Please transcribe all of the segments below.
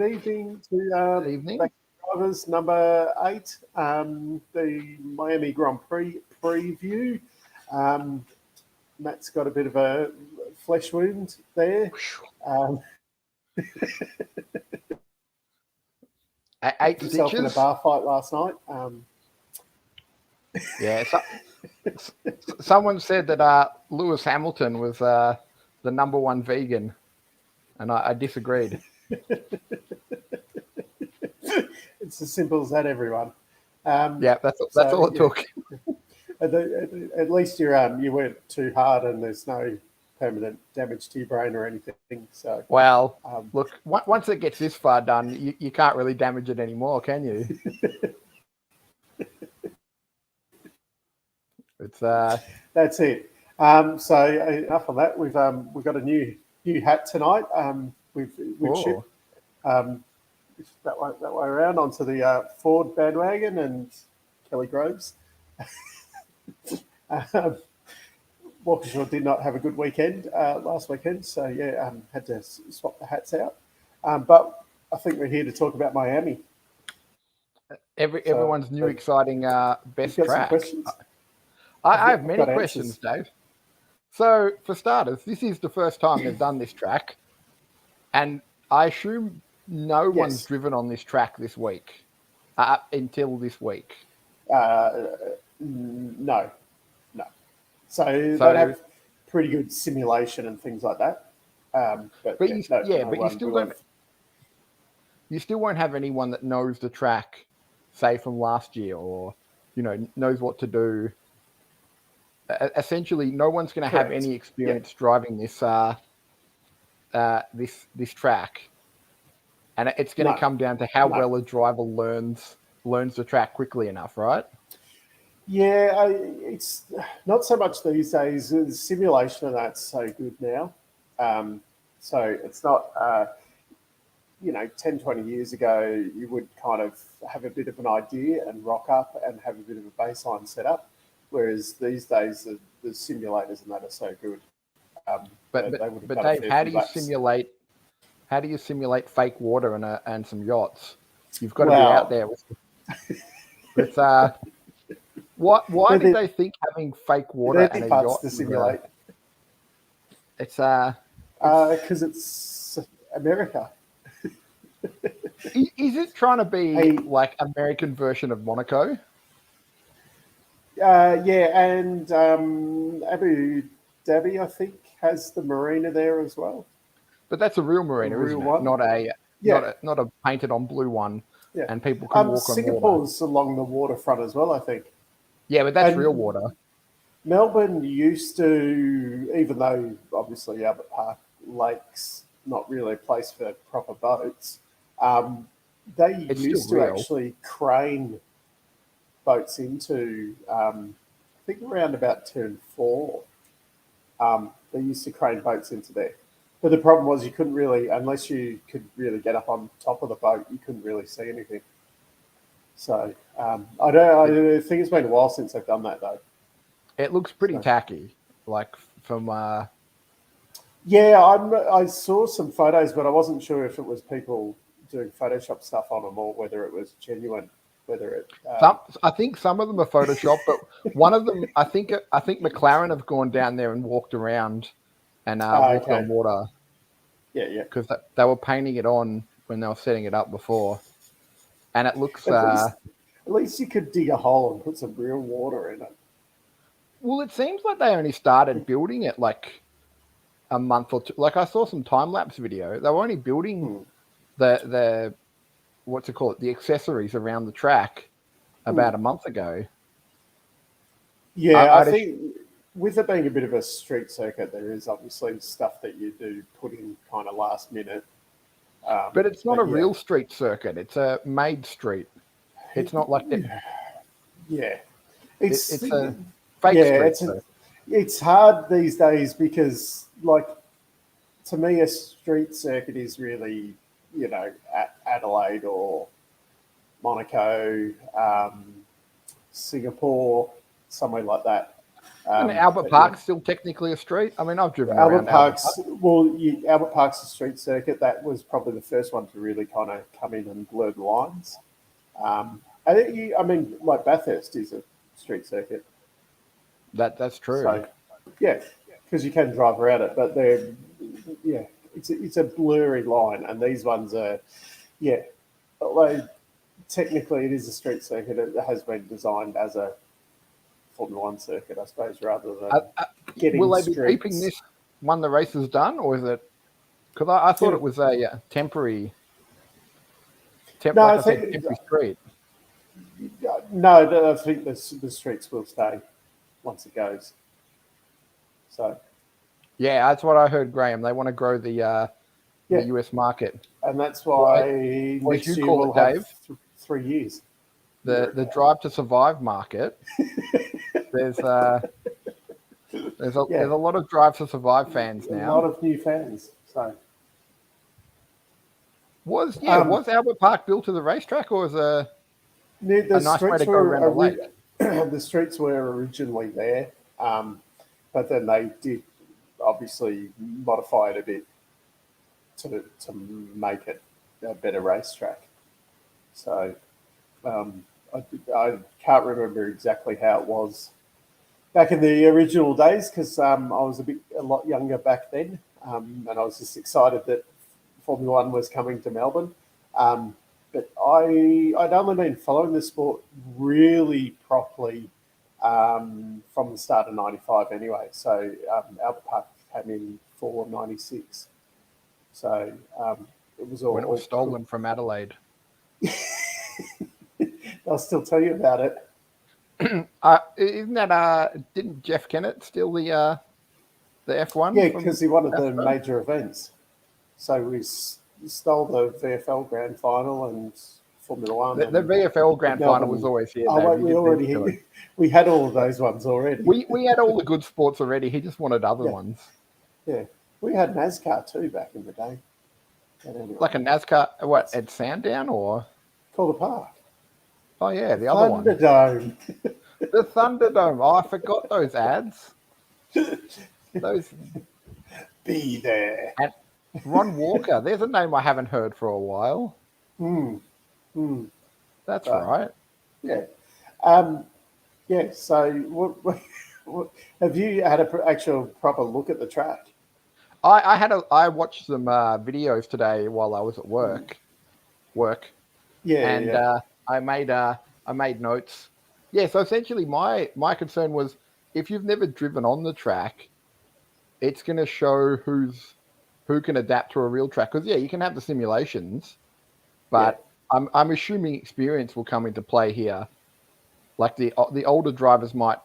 good evening to Good evening. drivers number 8, the Miami Grand Prix preview. Matt's got a bit of a flesh wound there. Eight Himself in a stitches. bar fight last night. Yeah. Someone said that Lewis Hamilton was the number 1 vegan, and I disagreed. It's as simple as that, everyone. Yeah, that's all it took. At least you weren't too hard, and there's no permanent damage to your brain or anything. So, well, look, once it gets this far done, you can't really damage it anymore, can you? It's that's it. So enough of that. We've got a new hat tonight. We've shipped that way around onto the Ford bandwagon and Kelly Groves. Waukesha did not have a good weekend last weekend, so yeah, had to swap the hats out. But I think we're here to talk about Miami. Everyone's new exciting best got track. Some questions? I have many questions, Dave. So, for starters, this is the first time they've done this track, and I assume no one's driven on this track this week, until this week. No. So they have pretty good simulation and things like that. You still won't have anyone that knows the track, say from last year, or knows what to do. Essentially, no one's going to have any experience driving this this track, and it's going to come down to how well a driver learns the track quickly enough, right? Yeah, it's not so much these days. The simulation of that's so good now. So it's not, 10, 20 years ago, you would kind of have a bit of an idea and rock up and have a bit of a baseline set up. Whereas these days, the simulators and that are so good. But Dave, how do you simulate fake water and some yachts? You've got to be out there with Why did they think having fake water and a yacht to simulate? It's because it's America. Is it trying to be like American version of Monaco? Yeah, and Abu Dhabi, I think, has the marina there as well. But that's a real marina, isn't it? Not a painted on blue one. Yeah. And people can walk on water. Singapore's along the waterfront as well, I think. Yeah, but that's real water. Melbourne used to, even though obviously Albert Park Lake's not really a place for proper boats, they used to actually crane boats into, I think around about turn 4. They used to crane boats into there. But the problem was you couldn't really, unless you could really get up on top of the boat, you couldn't really see anything. So I think it's been a while since they've done that, though. It looks pretty tacky, like from. Yeah, I saw some photos, but I wasn't sure if it was people doing Photoshop stuff on them or whether it was genuine. I think some of them are Photoshop, but one of them, I think McLaren have gone down there and walked around and walked on water. Yeah. Because they were painting it on when they were setting it up before, and it looks. At least you could dig a hole and put some real water in it. Well, it seems like they only started building it like a month or two. Like I saw some time lapse video. They were only building the the accessories around the track about a month ago. Yeah, I think with it being a bit of a street circuit, there is obviously stuff that you do put in kind of last minute. But it's not a real street circuit. It's a made street. It's not like that. Yeah. It's a fake street. It's hard these days because, like, to me, a street circuit is really, Adelaide or Monaco, Singapore, somewhere like that. And Albert Park's still technically a street. I mean, I've driven around Albert Park's a street circuit. That was probably the first one to really kind of come in and blur the lines. Like Bathurst is a street circuit. That's true. So, yeah, because you can drive around it, but it's a blurry line, and these ones are, although technically it is a street circuit, it has been designed as a Formula One circuit, I suppose, rather than getting will they streets. be keeping this when the race is done, or is it? Because I thought it was a temporary. Temporary street. No, I think the streets will stay once it goes. So. Yeah, that's what I heard, Graham. They want to grow the US market, and that's why next year we'll have 3 years. The Drive to Survive market. There's a lot of Drive to Survive fans now. A lot of new fans. So was Albert Park built to the racetrack, or was a nice way to go around the lake? The streets were originally there, but then they did obviously modify it a bit to make it a better racetrack. So I can't remember exactly how it was back in the original days, because I was a lot younger back then, and I was just excited that Formula One was coming to Melbourne. But I'd only been following the sport really properly from the start of '95 anyway. So Albert Park came in for '96. So it was all... When it was stolen from Adelaide. I'll still tell you about it. Isn't that didn't Jeff Kennett steal the F1? Yeah, because he wanted the major events. So we stole the VFL Grand Final and Formula One. The VFL Grand Final was always here. We had all of those ones already. We had all the good sports already. He just wanted other ones. Yeah, we had NASCAR too back in the day. Anyway. Like a NASCAR, what, at Sandown or? Calder Park. Oh yeah, the other one. Thunderdome. The Thunderdome. Oh, I forgot those ads. Those. Be there. And Ron Walker. There's a name I haven't heard for a while. That's right. Yeah. So, what, have you had an actual proper look at the track? I watched some videos today while I was at work. I made notes. Yeah, so essentially my concern was, if you've never driven on the track, it's going to show who can adapt to a real track. Because you can have the simulations, but I'm assuming experience will come into play here. Like the older drivers might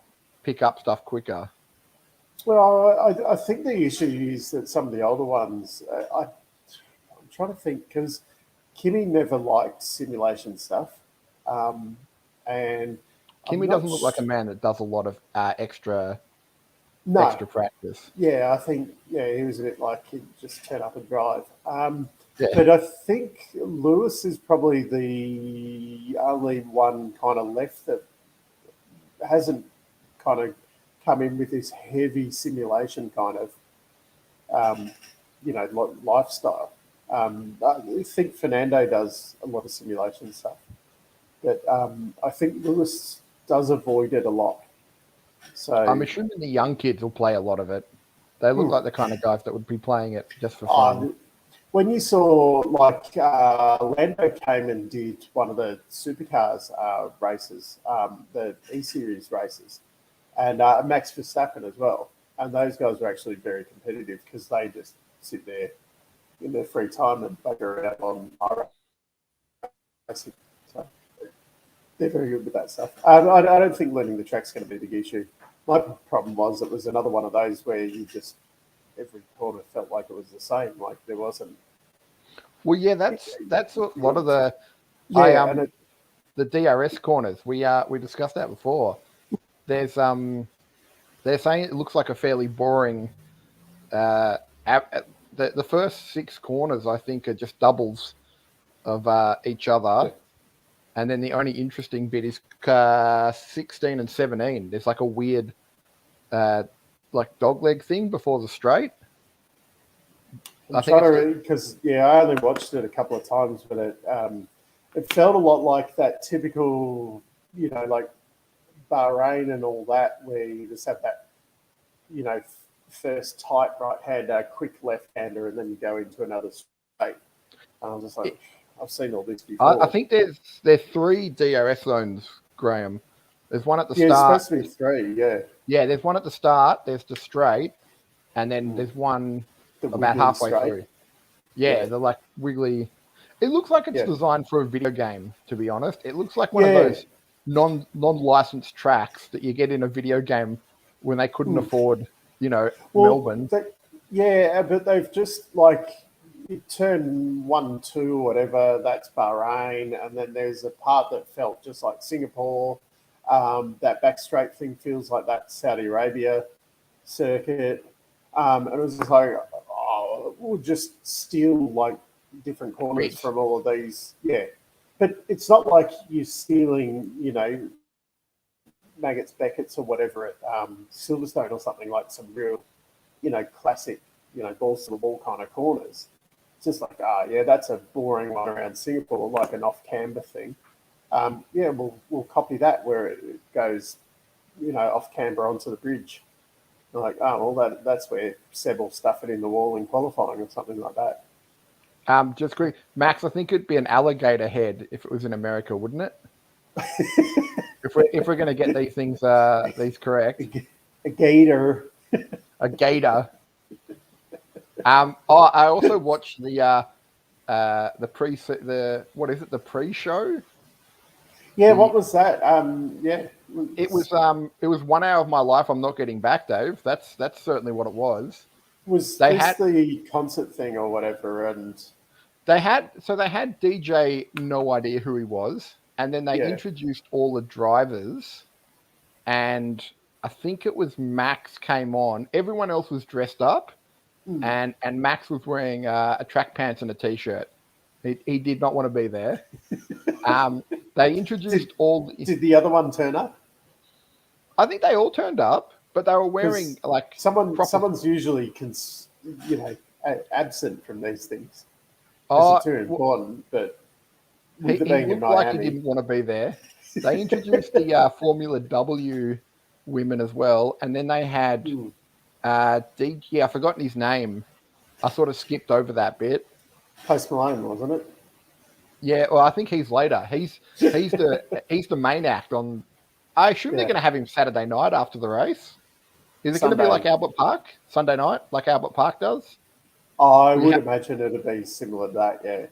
pick up stuff quicker. Well, I think the issue is that some of the older ones, I'm trying to think, because Kimmy never liked simulation stuff. And Kimmy doesn't look like a man that does a lot of extra practice. Yeah, I think he was a bit like he'd just turn up and drive. But I think Lewis is probably the only one kind of left that hasn't kind of come in with this heavy simulation kind of lifestyle. I think Fernando does a lot of simulation stuff, but I think Lewis does avoid it a lot. So I'm assuming the young kids will play a lot of it. They look like the kind of guys that would be playing it just for fun. When you saw, like, Lando came and did one of the Supercars races, the E-Series races, and Max Verstappen as well. And those guys were actually very competitive because they just sit there in their free time and bugger around on iRacing. So they're very good with that stuff. I don't think learning the track's going to be a big issue. My problem was it was another one of those where you just every corner felt like it was the same, like there wasn't. Well, yeah, that's a lot of the the DRS corners. We discussed that before. There's they're saying it looks like a fairly boring. The first 6 corners I think are just doubles of each other, and then the only interesting bit is 16 and 17. There's like a weird like dogleg thing before the straight. I'm trying to, because I only watched it a couple of times, but it felt a lot like that typical, like Bahrain and all that, where you just have that, first tight right hander, quick left hander, and then you go into another straight. And I was just like, I've seen all this before. I think there's 3 DRS zones, Graham. There's one at the start. Yeah, it's supposed to be 3, yeah. Yeah, there's one at the start, there's the straight, and then there's one about halfway through. Yeah, the like wiggly. It looks like it's designed for a video game, to be honest. It looks like one of those non-licensed tracks that you get in a video game when they couldn't afford, Melbourne. But they've just like, you turn 1, 2, whatever, that's Bahrain, and then there's a part that felt just like Singapore. That back straight thing feels like that Saudi Arabia circuit. And it was just like, we'll just steal like different corners from all of these. Yeah. But it's not like you're stealing, Maggots, Beckett's or whatever at Silverstone or something, like some real, classic, balls to the wall kind of corners. It's just like, that's a boring one around Singapore, like an off-camber thing. We'll copy that where it goes, off camber onto the bridge. They're like, that's where Seb will stuff it in the wall in qualifying or something like that. Just quick, Max, I think it'd be an alligator head if it was in America, wouldn't it? if we're going to get these things these correct, a gator, a gator. I also watched the pre-show. Yeah, what was that? It was 1 hour of my life I'm not getting back, Dave. That's certainly what it was. Was this the concert thing or whatever? And they had DJ, no idea who he was, and then they introduced all the drivers, and I think it was Max came on. Everyone else was dressed up, and Max was wearing a track pants and a t-shirt. He did not want to be there. They introduced Did the other one turn up? I think they all turned up, but they were wearing like someone's usually absent from these things. It's too important, but he looked like he didn't want to be there. They introduced the Formula W women as well, and then they had I've forgotten his name. I sort of skipped over that bit. Post Malone, wasn't it? Yeah, well, I think he's later. He's the main act on. I assume they're going to have him Saturday night after the race. Is it going to be like Albert Park Sunday night, like Albert Park does? I would imagine it'd be similar to that, yeah.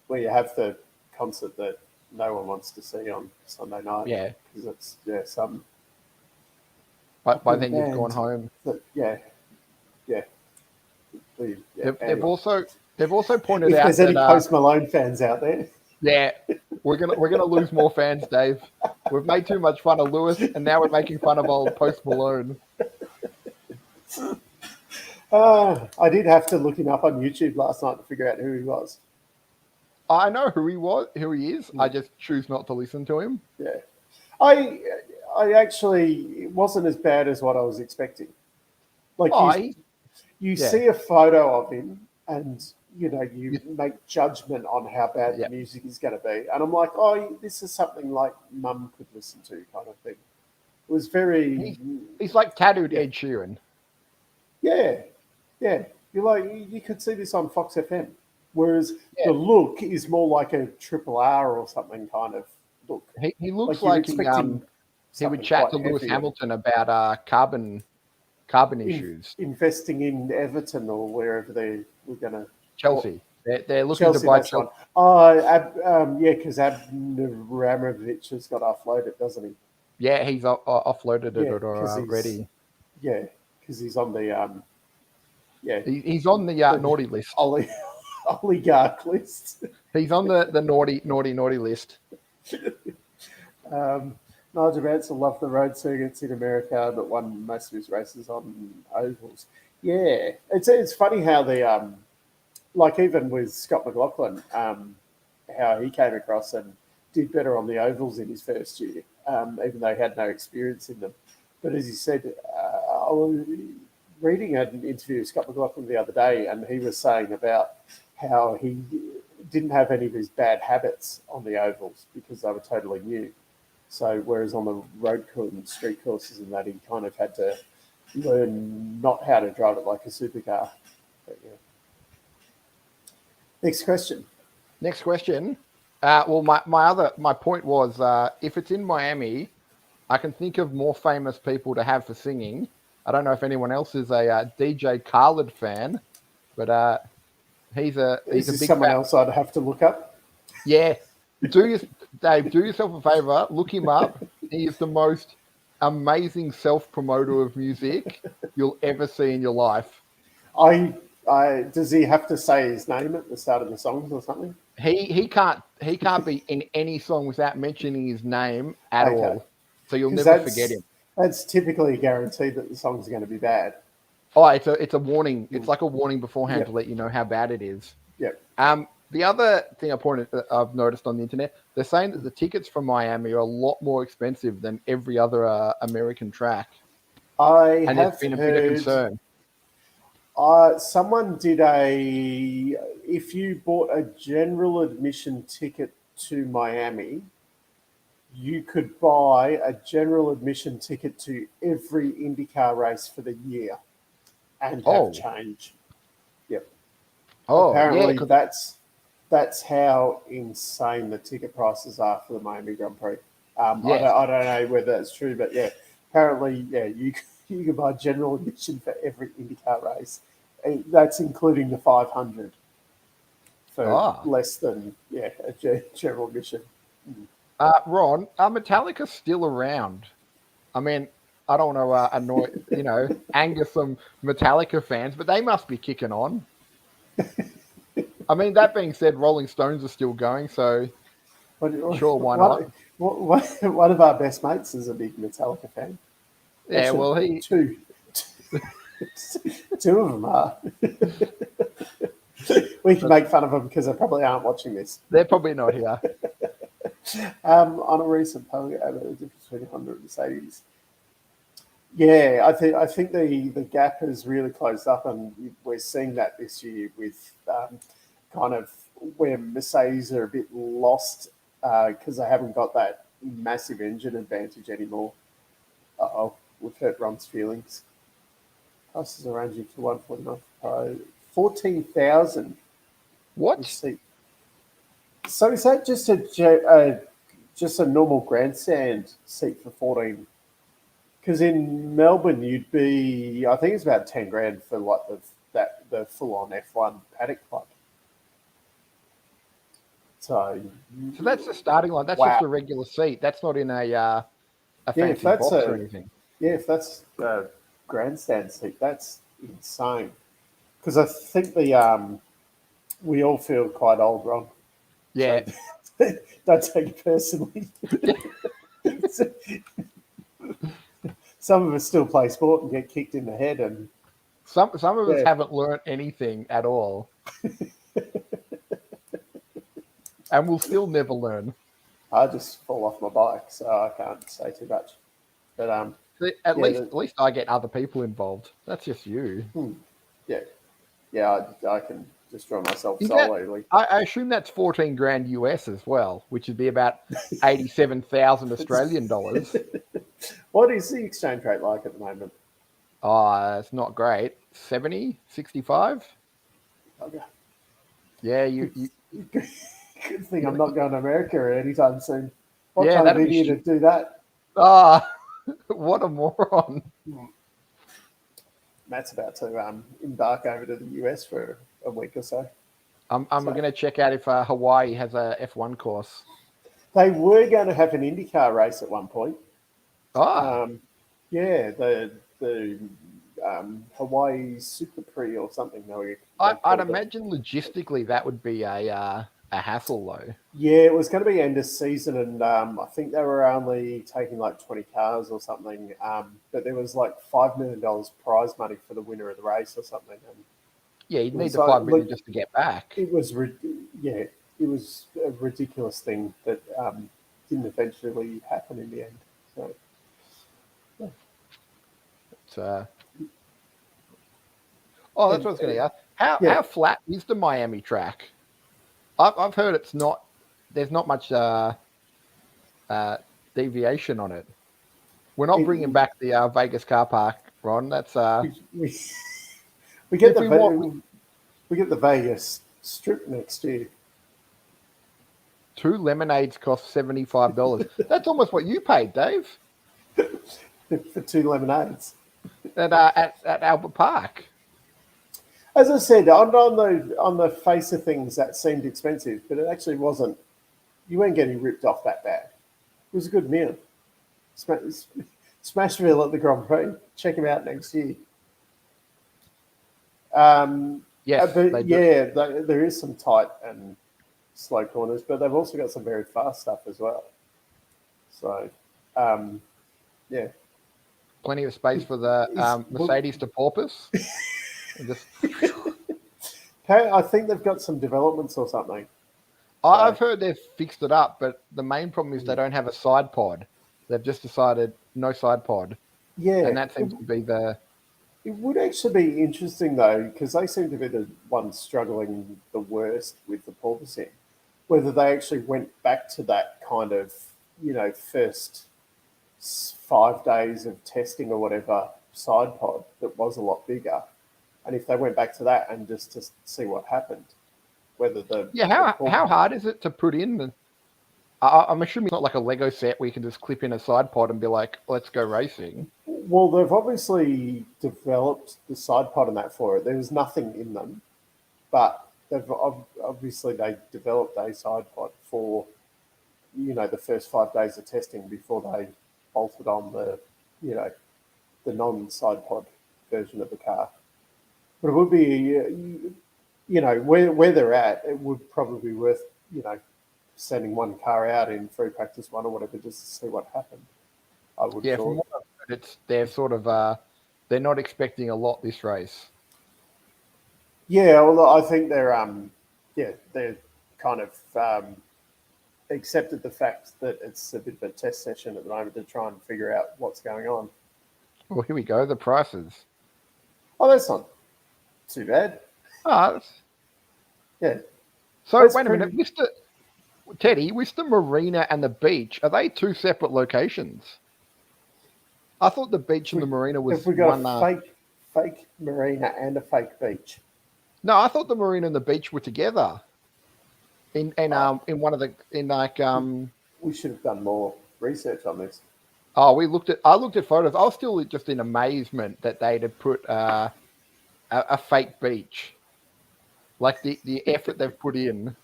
Where you have the concert that no one wants to see on Sunday night. Yeah, because it's some. By then you've gone home. They've also pointed out if there's any Post Malone fans out there. Yeah, we're gonna lose more fans, Dave. We've made too much fun of Lewis, and now we're making fun of old Post Malone. I did have to look him up on YouTube last night to figure out who he was. I know who he is. I just choose not to listen to him. Yeah, I actually, it wasn't as bad as what I was expecting. Like you see a photo of him, and you make judgment on how bad the music is going to be. And I'm like, this is something like Mum could listen to, kind of thing. It was very. He's like tattooed Ed Sheeran. Yeah. You're like, you could see this on Fox FM. Whereas the look is more like a Triple R or something kind of look. He looks like he would chat to Lewis Hamilton about carbon issues. Investing in Everton or wherever they were going to. Chelsea. They're looking to buy Chelsea. Because Abramovich has got offloaded, doesn't he? Yeah, he's offloaded it already. Yeah, because he's on the he's on the naughty list. Oligarch list. He's on the naughty list. Nigel Mansell loved the road circuits in America, but won most of his races on ovals. Yeah, it's funny how the like even with Scott McLaughlin, how he came across and did better on the ovals in his first year, even though he had no experience in them. But as you said, I was reading an interview with Scott McLaughlin the other day, and he was saying about how he didn't have any of his bad habits on the ovals because they were totally new. So whereas on the road course and street courses and that, he kind of had to learn not how to drive it like a supercar. But, yeah. Next question. Next question. Well, my point was, if it's in Miami, I can think of more famous people to have for singing. I don't know if anyone else is a DJ Khaled fan, but he's a Is this big someone fan. else I'd have to look up? Yeah, Dave, do yourself a favor, look him up. He is the most amazing self-promoter of music you'll ever see in your life. Does he have to say his name at the start of the songs or something? He can't be in any song without mentioning his name at all. So you'll never forget him. That's typically a guarantee that the songs are going to be bad. Oh, it's a warning. It's like a warning beforehand to let you know how bad it is. Yep. The other thing I've noticed on the internet, they're saying that the tickets for Miami are a lot more expensive than every other American track. And there's been a bit of concern. Someone did if you bought a general admission ticket to Miami, you could buy a general admission ticket to every IndyCar race for the year and have change. Yep. Apparently that's how insane the ticket prices are for the Miami Grand Prix. I don't know whether that's true, but yeah, apparently, yeah, you can buy general admission for every IndyCar race. That's including the 500 for less than a general admission. Ron, are Metallica still around? I mean, I don't want to annoy, anger some Metallica fans, but they must be kicking on. I mean, that being said, Rolling Stones are still going, so sure, why not? One of our best mates is a big Metallica fan. Yeah, actually, well, two of them are. We can make fun of them because they probably aren't watching this. They're probably not here. On a recent poll about the difference between Honda and Mercedes. Yeah, I think the gap has really closed up, and we're seeing that this year with kind of where Mercedes are a bit lost because they haven't got that massive engine advantage anymore. We've hurt Ron's feelings. Prices are ranging to 149 Pro, 14,000. What? So is that just a normal grandstand seat for 14? Because in Melbourne, you'd be, I think it's about 10 grand for like the full-on F1 paddock club. So that's the starting line. That's just a regular seat. That's not in a fancy box or anything. Yeah, if that's a grandstand seat, that's insane. Because I think we all feel quite old, Ron. Yeah. So, don't take it personally. Some of us still play sport and get kicked in the head, and some of us haven't learned anything at all, and we'll still never learn. I just fall off my bike, so I can't say too much. But at least I get other people involved. That's just you. Yeah. I can destroy myself solely. I assume that's 14 grand US as well, which would be about 87,000 Australian dollars. What is the exchange rate like at the moment? It's not great. 70, 65? Okay. Yeah, you good thing I'm not going to America anytime soon. What kind of idiot would do that? What a moron. Matt's about to embark over to the US for a week or so. I'm going to check out if Hawaii has a F1 course. They were going to have an IndyCar race at one point. The Hawaii Super Prix or something. I'd imagine logistically that would be a hassle though. Yeah, it was going to be end of season, and I think they were only taking like 20 cars or something. But there was like $5 million prize money for the winner of the race or something. And you'd need the $5 million just to get back. It was a ridiculous thing that didn't eventually happen in the end. So, It's oh, that's what I was going to ask. How flat is the Miami track? I've heard it's not. There's not much deviation on it. We're not bringing back the Vegas car park, Ron. That's we get the Vegas Strip next year. 2 lemonades cost $75. That's almost what you paid, Dave. For 2 lemonades at Albert Park. As I said, on the face of things, that seemed expensive, but it actually wasn't. You weren't getting ripped off that bad. It was a good meal. Smashville at the Grand Prix. Check him out next year. Yes, but there is some tight and slow corners, but they've also got some very fast stuff as well. So, yeah. Plenty of space for the Mercedes to porpoise. I think they've got some developments or something. I've heard they've fixed it up, but the main problem is they don't have a side pod. They've just decided no side pod. Yeah. And that seems to be the... It would actually be interesting, though, because they seem to be the ones struggling the worst with the porpoising. Whether they actually went back to that kind of, first 5 days of testing or whatever side pod that was a lot bigger. And if they went back to that and just to see what happened, whether how hard is it to put in? I'm assuming it's not like a Lego set where you can just clip in a side pod and be like, let's go racing. Well, they've obviously developed the side pod and that for it. There's nothing in them, but they developed a side pod for, the first 5 days of testing before they bolted on the non-side pod version of the car. But it would be, where they're at, it would probably be worth, sending one car out in free practice 1 or whatever just to see what happened. I would. Yeah, from what I've heard, they're sort of they're not expecting a lot this race. Yeah, well, I think they're kind of accepted the fact that it's a bit of a test session at the moment to try and figure out what's going on. Well, here we go. The prices. Oh, that's not too bad. Yeah. So wait a minute, Mr. Teddy, with the marina and the beach, are they 2 separate locations? I thought the beach and the marina was if we got a fake marina and a fake beach. No, I thought the marina and the beach were together. In one of the We should have done more research on this. Oh, I looked at photos. I was still just in amazement that they'd have put a fake beach. Like the effort they've put in.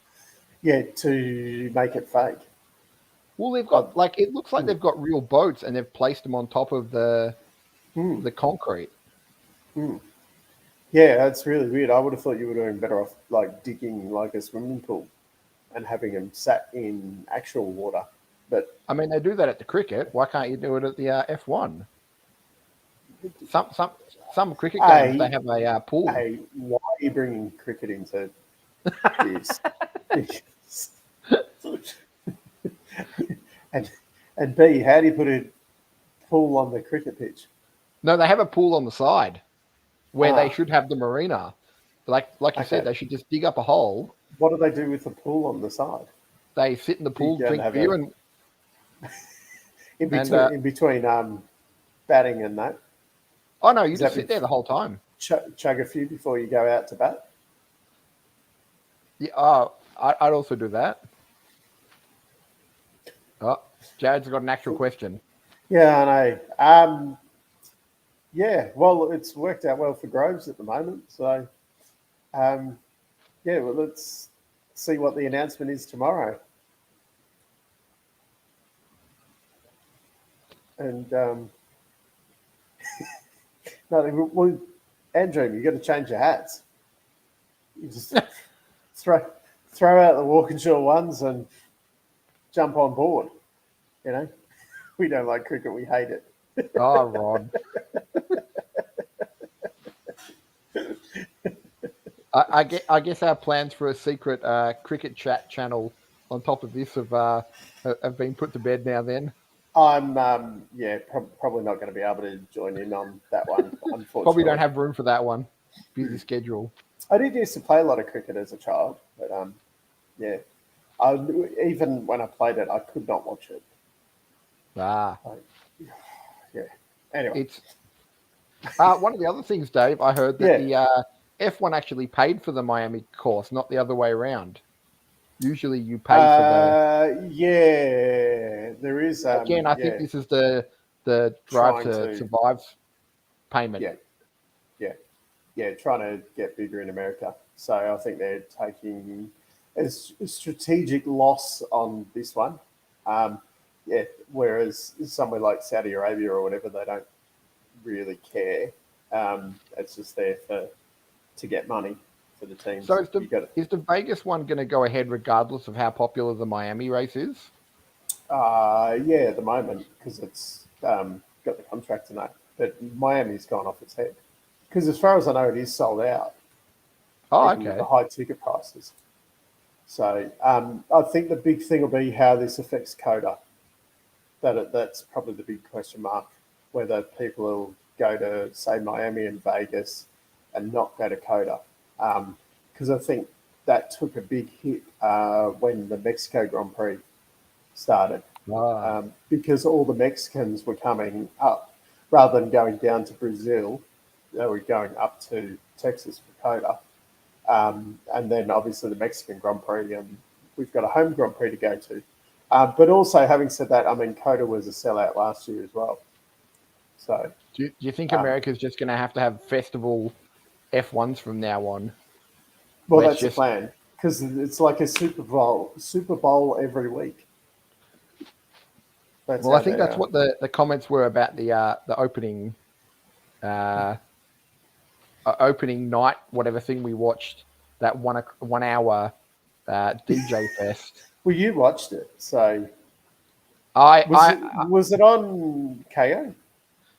Yeah, to make it fake. Well, they've got it looks like they've got real boats and they've placed them on top of the concrete. Yeah, that's really weird. I would have thought you were doing better off digging like a swimming pool and having them sat in actual water. But I mean, they do that at the cricket. Why can't you do it at the F1? Some cricket games they have a pool. Hey, why are you bringing cricket into this? and B, how do you put a pool on the cricket pitch? No, they have a pool on the side where they should have the marina. Like you said, they should just dig up a hole. What do they do with the pool on the side? They sit in the pool, drink beer, and in between batting and that. Oh no, you just sit there the whole time. Chug a few before you go out to bat. Yeah, I'd also do that. Oh, Jared's got an actual question. Yeah, I know. Yeah, well, it's worked out well for Groves at the moment. So, well, let's see what the announcement is tomorrow. And well, Andrew, you got to change your hats. You just throw out the Walkinshaw ones and jump on board. We don't like cricket; we hate it. Oh, Rod. I guess our plans for a secret cricket chat channel on top of this have been put to bed now. Then I'm probably not going to be able to join in on that one, unfortunately. Probably don't have room for that one. Busy schedule. I did used to play a lot of cricket as a child, but yeah, even when I played it, I could not watch it. Ah, Yeah. Anyway, it's one of the other things, Dave. I heard that the F1 actually paid for the Miami course, not the other way around. Usually, you pay for the. Yeah, there is. Again, I think this is the Drive to Survive payment. Yeah, trying to get bigger in America. So I think they're taking a strategic loss on this one. Whereas somewhere like Saudi Arabia or whatever, they don't really care. It's just there to get money for the teams. So is the Vegas one going to go ahead regardless of how popular the Miami race is? At the moment, because it's got the contract tonight. But Miami's gone off its head. Because as far as I know, it is sold out. Oh, even with the high ticket prices. So I think the big thing will be how this affects COTA. That's probably the big question mark, whether people will go to, say, Miami and Vegas and not go to COTA. Because I think that took a big hit when the Mexico Grand Prix started. Wow. Because all the Mexicans were coming up. Rather than going down to Brazil, they were going up to Texas for COTA. And then obviously the Mexican Grand Prix, and we've got a home Grand Prix to go to. But also, having said that, I mean, COTA was a sellout last year as well. So, do you think America's just going to have festival F1s from now on? Well, that's the plan, because it's like a Super Bowl every week. I think that's what the comments were about the opening opening night, whatever thing we watched, that 1 hour DJ fest. Well, you watched it, so was it on KO?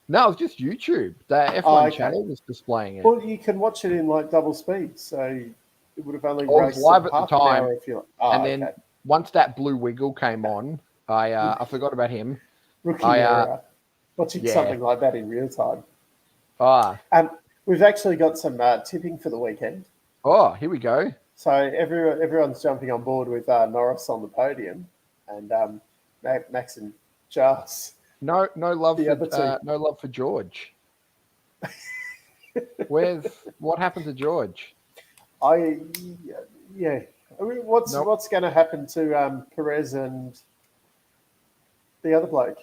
No, it was just YouTube. The F1 channel was displaying it. Well, you can watch it in like double speed, so it would have only raced live at the time. If you and then once that blue wiggle came on, I forgot about him. Rookie era. Watching something like that in real time. We've actually got some tipping for the weekend. Oh, here we go. So everyone's jumping on board with Norris on the podium, and Max and Charles. No love for George. What happened to George? I mean, what's going to happen to Perez and the other bloke?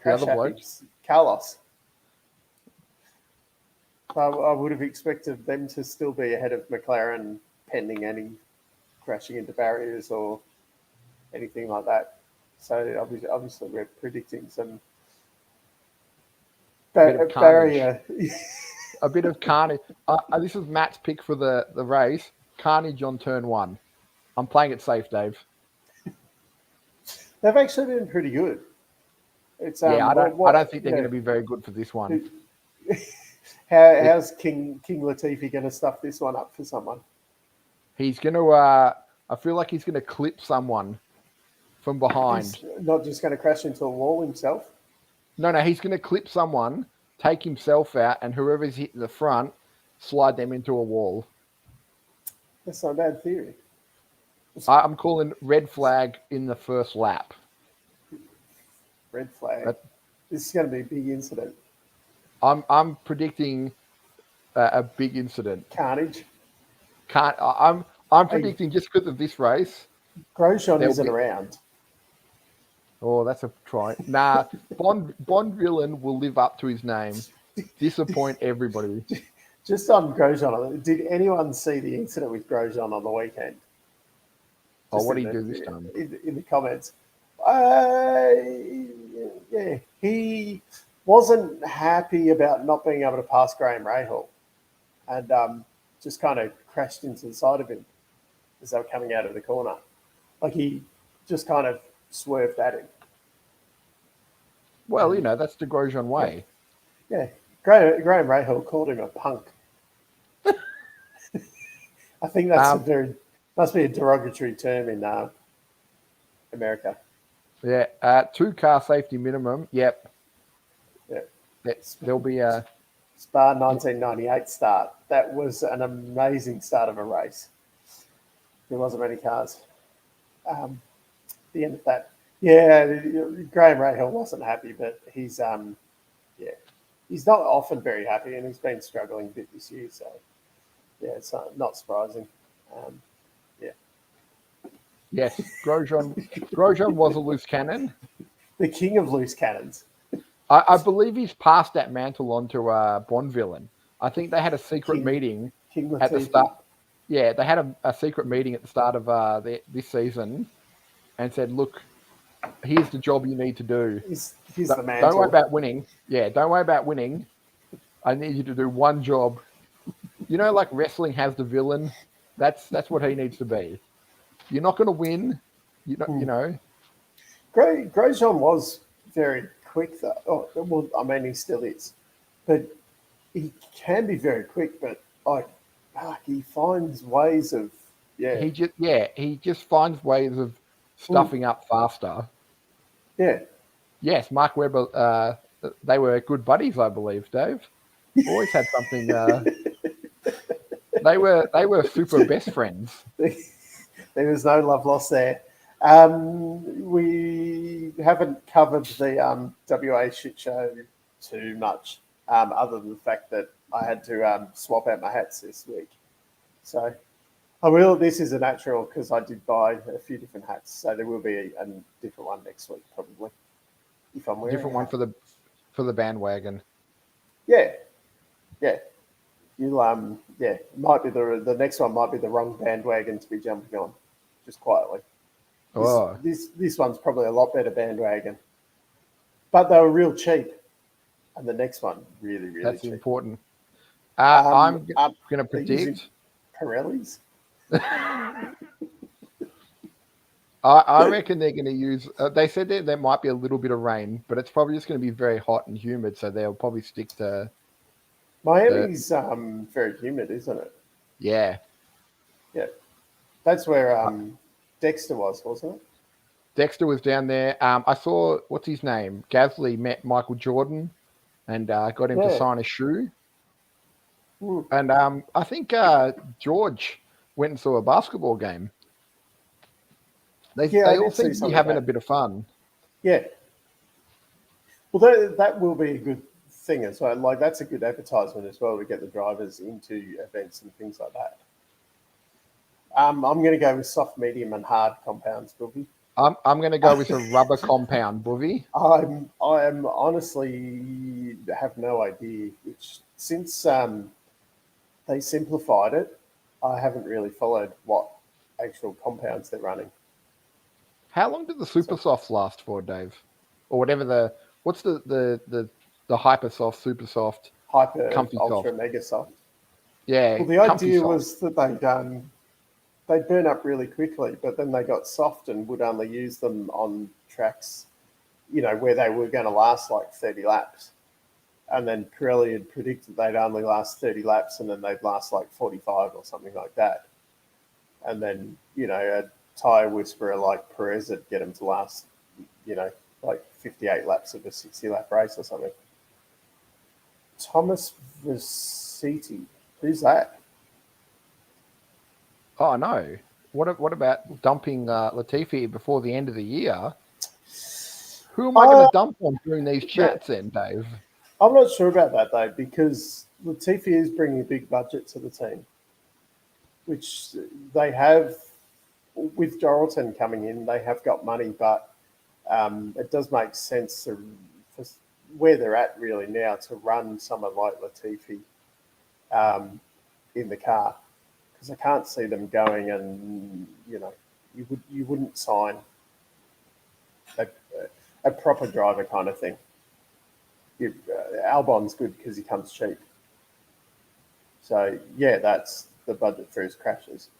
Carlos. I would have expected them to still be ahead of McLaren, pending any crashing into barriers or anything like that. So obviously we're predicting some barrier. A bit of carnage. This is Matt's pick for the race. Carnage on turn 1. I'm playing it safe, Dave. They've actually been pretty good. It's I don't think they're going to be very good for this one. How's King Latifi going to stuff this one up for someone? He's going to. I feel like he's going to clip someone from behind. He's not just going to crash into a wall himself. No, he's going to clip someone, take himself out, and whoever's hitting the front, slide them into a wall. That's not a bad theory. I'm calling red flag in the first lap. Red flag. This is going to be a big incident. I'm predicting a big incident. Carnage. I'm predicting just because of this race. Grosjean isn't around. Oh, that's a try. Nah, Bond villain will live up to his name. Disappoint everybody. Just on Grosjean, did anyone see the incident with Grosjean on the weekend? What did he do this time? In the comments. He wasn't happy about not being able to pass Graham Rahal, and just kind of crashed into the side of him as they were coming out of the corner. Like he just kind of swerved at him. Well, that's the Grosjean way. Yeah. Graham Rahal called him a punk. I think that's must be a derogatory term in America. Yeah, 2-car safety minimum. Yep. Yeah. There'll be a Spa 1998 start. That was an amazing start of a race. There wasn't many cars. The end of that. Yeah, Graham Rahal wasn't happy, but he's he's not often very happy, and he's been struggling a bit this year. So yeah, it's not surprising. Yeah, yes. Grosjean was a loose cannon. the king of loose cannons. I believe he's passed that mantle on to Bonvillain. I think they had a secret meeting King at the Latifi. start. Yeah, they had a secret meeting at the start of this season and said, look, here's the job you need to do. He's the mantle. Don't worry about winning. Yeah, don't worry about winning. I need you to do one job. You know, like wrestling has the villain. That's what he needs to be. You're not going to win. You know. Grosjean was very quick, though. Oh, well, I mean, he still is. But he can be very quick, but he finds ways of He just finds ways of stuffing up faster. Yeah. Yes, Mark Webber. They were good buddies, I believe. Dave always had something. They were super best friends. There was no love lost there. We haven't covered the WA shit show too much, other than the fact that I had to swap out my hats this week. So I will. This is a natural because I did buy a few different hats, so there will be a different one next week probably. If I'm wearing different one for the bandwagon. Yeah. You'll might be the next one might be the wrong bandwagon to be jumping on, just quietly. This one's probably a lot better bandwagon, but they were real cheap, and the next one really That's cheap. Important. I'm going to predict Pirellis. I reckon they're going to use. They said there might be a little bit of rain, but it's probably just going to be very hot and humid, so they'll probably stick to. Miami's very humid, isn't it? Yeah. Yeah, that's where Dexter wasn't it? Dexter was down there. I saw what's his name. Gasly met Michael Jordan, and got him to sign a shoe. And I think George went and saw a basketball game. They all seem to be having a bit of fun. Yeah. Well, that will be a good thing as well. Like, that's a good advertisement as well to get the drivers into events and things like that. I'm going to go with soft, medium, and hard compounds, Boogie. I'm going to go with a rubber compound, Boogie. I am honestly have no idea. Which since they simplified it, I haven't really followed what actual compounds they're running. How long did the super softs last for, Dave? Or whatever what's the hyper soft, super soft, hyper, comfy ultra, soft? mega soft? Yeah. Well, the idea was that they'd burn up really quickly, but then they got soft and would only use them on tracks, where they were going to last like 30 laps. And then Pirelli had predicted they'd only last 30 laps and then they'd last like 45 or something like that. And then, a tyre whisperer like Perez would get them to last, like 58 laps of a 60-lap race or something. Thomas Veciti, who's that? Oh, no. What about dumping Latifi before the end of the year? Who am I going to dump on during these chats then, Dave? I'm not sure about that, though, because Latifi is bringing a big budget to the team, which they have. With Doralton coming in, they have got money, but it does make sense for where they're at really now to run someone like Latifi in the car, because I can't see them going and you wouldn't sign a proper driver kind of thing. Albon's good because he comes cheap. So yeah, that's the budget for his crashes.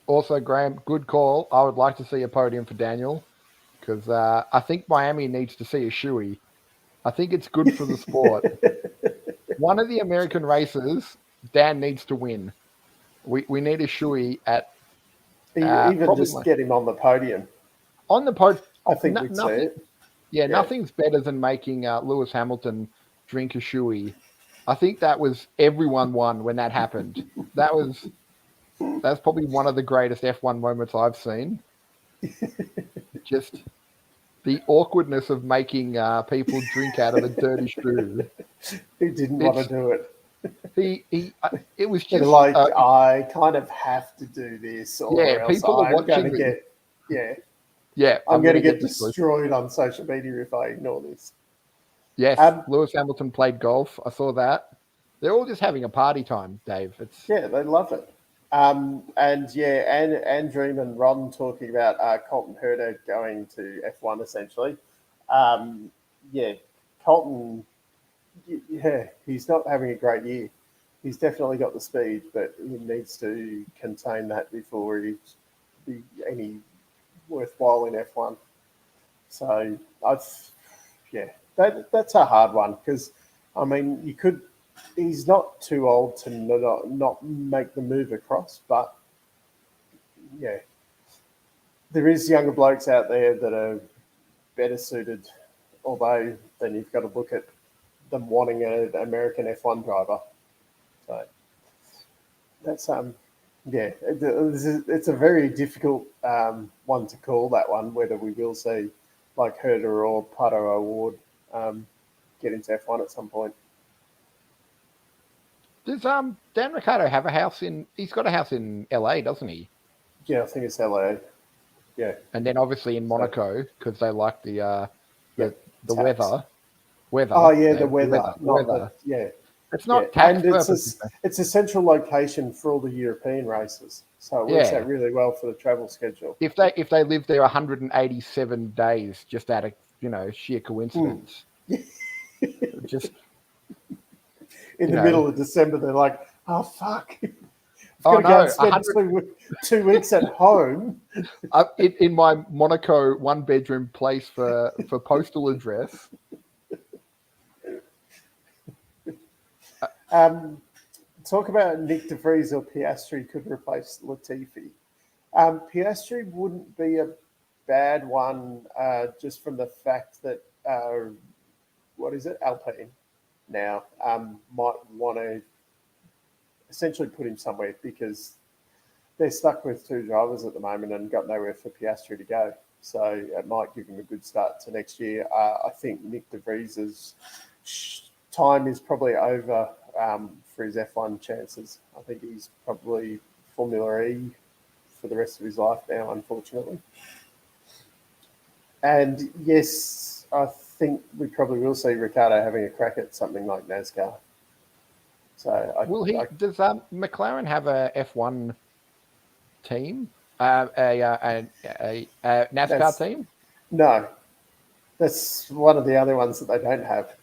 Also, Graham, good call. I would like to see a podium for Daniel because I think Miami needs to see a shoey. I think it's good for the sport. One of the American races, Dan needs to win. We need a shoey at... Even just get him on the podium. On the pod, I think we'd see it. Yeah, nothing's better than making Lewis Hamilton drink a shoey. I think that was everyone won when that happened. That's probably one of the greatest F1 moments I've seen. Just the awkwardness of making people drink out of a dirty shoe. He didn't want to do it. It was just like I kind of have to do this, or else people are I'm going to get I'm going to get destroyed on social media if I ignore this. Yes, Lewis Hamilton played golf. I saw that. They're all just having a party time, Dave. They love it. And Andrew and Ron talking about Colton Herta going to F1 essentially. Colton, he's not having a great year. He's definitely got the speed, but he needs to contain that before he be any worthwhile in F1. So that's a hard one because I mean he's not too old to not make the move across, but there is younger blokes out there that are better suited, although then you've got to look at them wanting an American F1 driver. So that's it's a very difficult one to call, that one, whether we will see like Herta or Pato O'Ward get into F1 at some point. Does Dan Ricciardo have a house he's got a house in LA, doesn't he? Yeah, I think it's LA. Yeah. And then obviously in Monaco, because they like the weather. Oh yeah, the weather. It's not tax purposes. It's a central location for all the European races. So it works out really well for the travel schedule. If they live there 187 days just out of sheer coincidence. Just in the middle of December, they're like, "Oh fuck, I've got to go and spend 2 weeks at home." In my Monaco 1-bedroom place for postal address. Talk about Nick De Vries or Piastri could replace Latifi. Piastri wouldn't be a bad one, just from the fact that Alpine now might want to essentially put him somewhere because they're stuck with 2 drivers at the moment and got nowhere for Piastri to go. So it might give him a good start to next year. I think Nick De Vries's time is probably over for his F1 chances. I think he's probably Formula E for the rest of his life now, unfortunately. And yes, I think we probably will see Ricciardo having a crack at something like NASCAR. So does McLaren have a F1 team? A NASCAR team? No. That's one of the other ones that they don't have.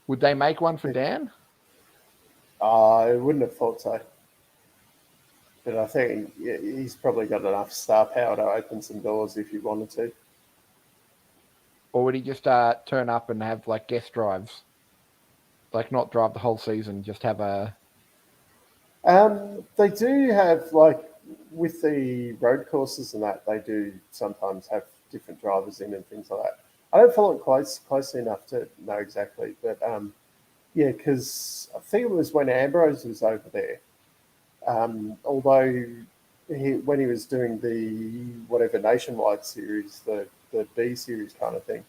Would they make one for Dan? I wouldn't have thought so. But I think he's probably got enough star power to open some doors if he wanted to. Or would he just turn up and have like guest drives? Like not drive the whole season, just have a... They do have, like, with the road courses and that, they do sometimes have different drivers in and things like that. I don't follow it closely enough to know exactly, but because I think it was when Ambrose was over there. Although when he was doing the whatever nationwide series, the B series kind of thing,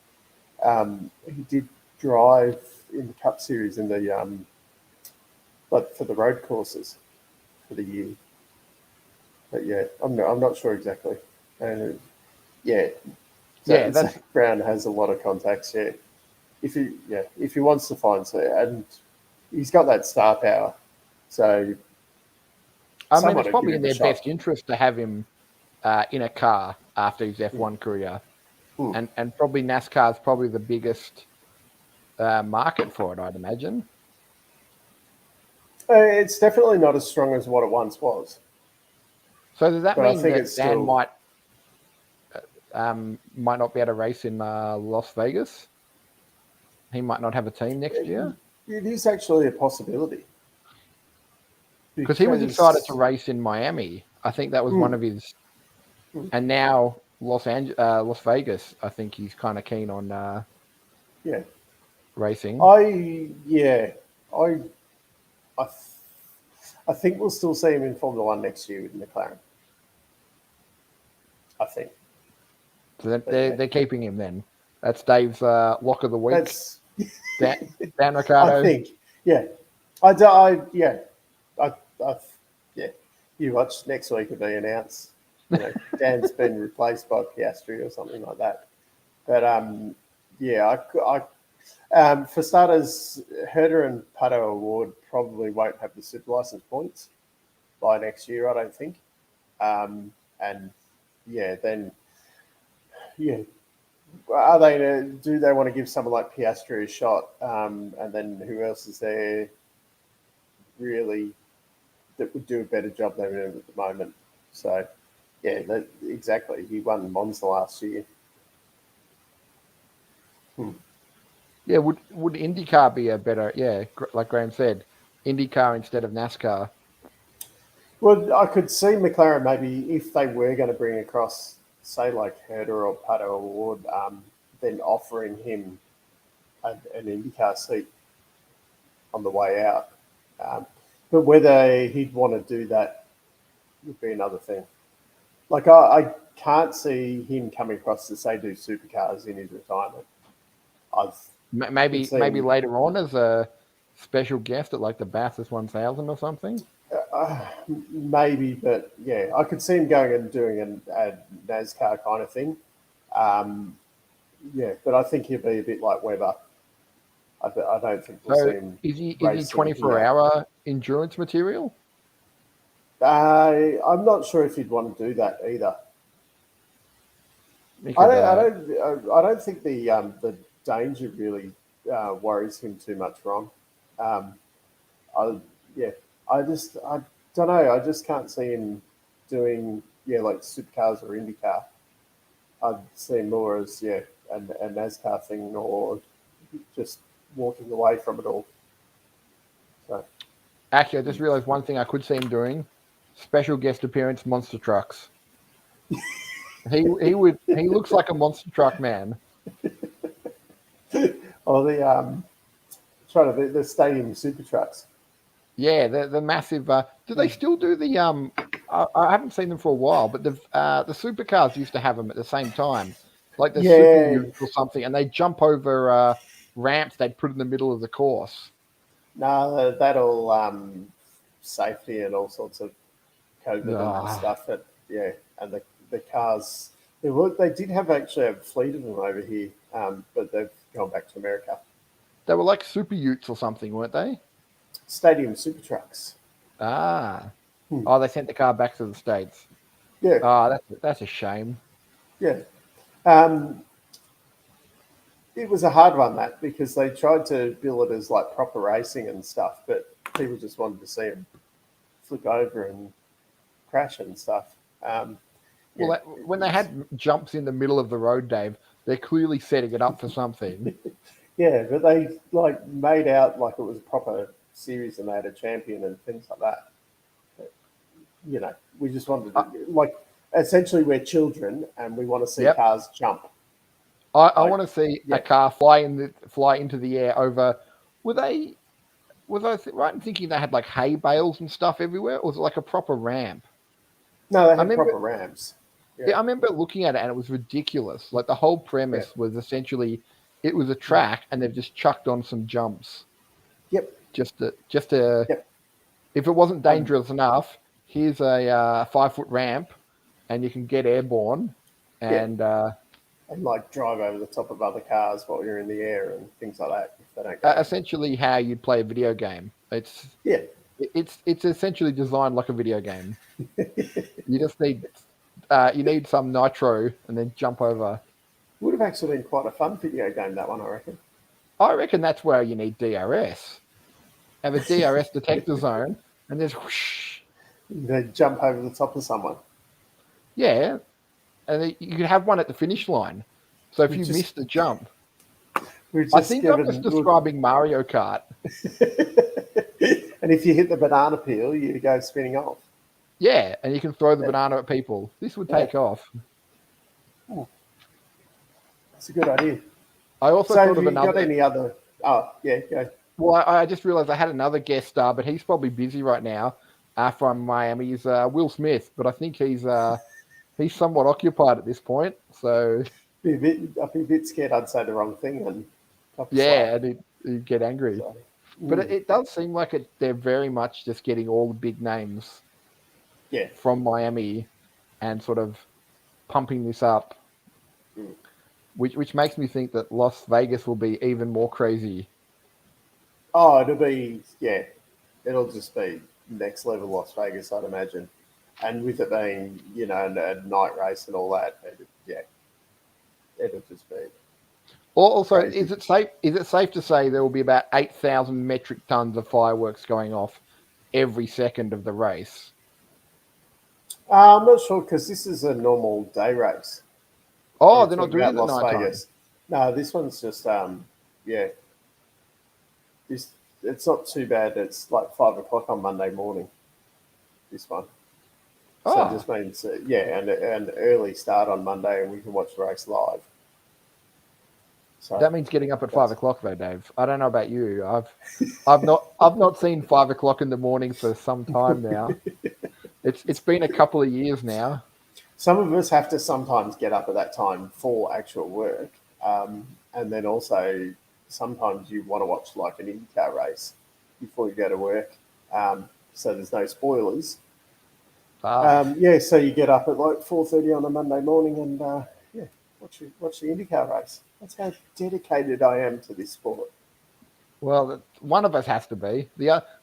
he did drive in the Cup series in the but for the road courses for the year. But I'm not sure exactly. And Zach Brown has a lot of contacts. If he wants to find and he's got that star power, so I mean it's probably in their best interest to have him in a car after his F1 career, and probably NASCAR is probably the biggest market for it, I'd imagine. It's definitely not as strong as what it once was. So does that mean that Dan might not be able to race in Las Vegas? He might not have a team next year? It is actually a possibility. Because he was excited to race in Miami. I think that was one of his... And now Las Vegas. I think he's kind of keen on racing. I think we'll still see him in Formula One next year with McLaren. I think. So they're keeping him then. That's Dave's lock of the week. That's Dan Ricciardo. I think. Yeah. You watch next week it'll be announced. Dan's been replaced by Piastri or something like that. But for starters, Herder and Pato Award probably won't have the super license points by next year, I don't think. Do they want to give someone like Piastri a shot? And then who else is there really that would do a better job than him at the moment? So, exactly. He won Monza last year. Yeah, would IndyCar be a better? Yeah, like Graham said, IndyCar instead of NASCAR. Well, I could see McLaren maybe if they were going to bring across, say, like Herder or Pato Award, then offering him an IndyCar seat on the way out. But whether he'd want to do that would be another thing. Like, I can't see him coming across to, say, do supercars in his retirement. Maybe later on as a special guest at like the Bathurst 1000 or something. Maybe, but yeah, I could see him going and doing a NASCAR kind of thing. But I think he'll be a bit like Webber. I don't think we'll see him. Is he 24-hour endurance material? I'm not sure if he'd want to do that either. I don't think the danger really worries him too much, Ron. I don't know. I just can't see him doing like supercars or IndyCar. I'd see him more as a NASCAR thing or just walking away from it all. So. Actually, I just realised one thing I could see him doing: special guest appearance, monster trucks. He looks like a monster truck man. Or the stadium super trucks. Yeah, the massive. Do they still do the? I haven't seen them for a while, but the supercars used to have them at the same time, like the super utes or something, and they jump over ramps they'd put in the middle of the course. No, that all safety and all sorts of COVID and stuff. And the cars. They did have actually a fleet of them over here, but they've gone back to America. They were like super utes or something, weren't they? Stadium super trucks. Oh, they sent the car back to the States. Yeah. Oh, that's a shame. Yeah. It was a hard one, that, because they tried to bill it as like proper racing and stuff, but people just wanted to see them flip over and crash and stuff. Well, when they had jumps in the middle of the road, Dave, they're clearly setting it up for something. Yeah, but they made out like it was a proper series and they had a champion and things like that. But, we just wanted to, essentially we're children and we want to see cars jump. I want to see a car fly into the air over. Was I right in thinking they had like hay bales and stuff everywhere, or was it like a proper ramp? No, they had proper ramps. Yeah, I remember looking at it and it was ridiculous. Like the whole premise was essentially it was a track and they've just chucked on some jumps. Yep. Just to if it wasn't dangerous enough, here's a 5-foot ramp and you can get airborne and like drive over the top of other cars while you're in the air and things like that. If they don't go essentially how you'd play a video game. It's essentially designed like a video game. You just need some nitro and then jump over. Would have actually been quite a fun video game, that one, I reckon. I reckon that's where you need DRS. Have a DRS detector zone and there's whoosh. They jump over the top of someone. Yeah. And you could have one at the finish line. So if you missed the jump. I think I'm just describing Mario Kart. And if you hit the banana peel, you go spinning off. Yeah, and you can throw the banana at people. This would take off. That's a good idea. I also So thought have of you another. got any other? Oh, yeah, go. Well, I just realised I had another guest star, but he's probably busy right now from Miami. He's Will Smith, but I think he's somewhat occupied at this point. So I'd be a bit scared I'd say the wrong thing and cop a slap. yeah, and he'd get angry. So, But it does seem like they're very much just getting all the big names yeah. from Miami and sort of pumping this up, which makes me think that Las Vegas will be even more crazy. Oh, it'll just be next level Las Vegas, I'd imagine. And with it being, a night race and all that, it'll just be Also, crazy. is it safe to say there will be about 8,000 metric tons of fireworks going off every second of the race? I'm not sure because this is a normal day race. Oh, We're they're not talking doing about it at Las night time. Vegas. No, this one's just yeah. It's not too bad. It's like 5 o'clock on Monday morning. This one. So it just means and an early start on Monday, and we can watch the race live. So that means getting up at 5 o'clock, though, Dave. I don't know about you. I've not seen 5 o'clock in the morning for some time now. It's been a couple of years now. Some of us have to sometimes get up at that time for actual work, and then also sometimes you want to watch like an IndyCar race before you go to work, so there's no spoilers. So you get up at like 4:30 on a Monday morning and watch the IndyCar race. That's how dedicated I am to this sport. Well, one of us has to be.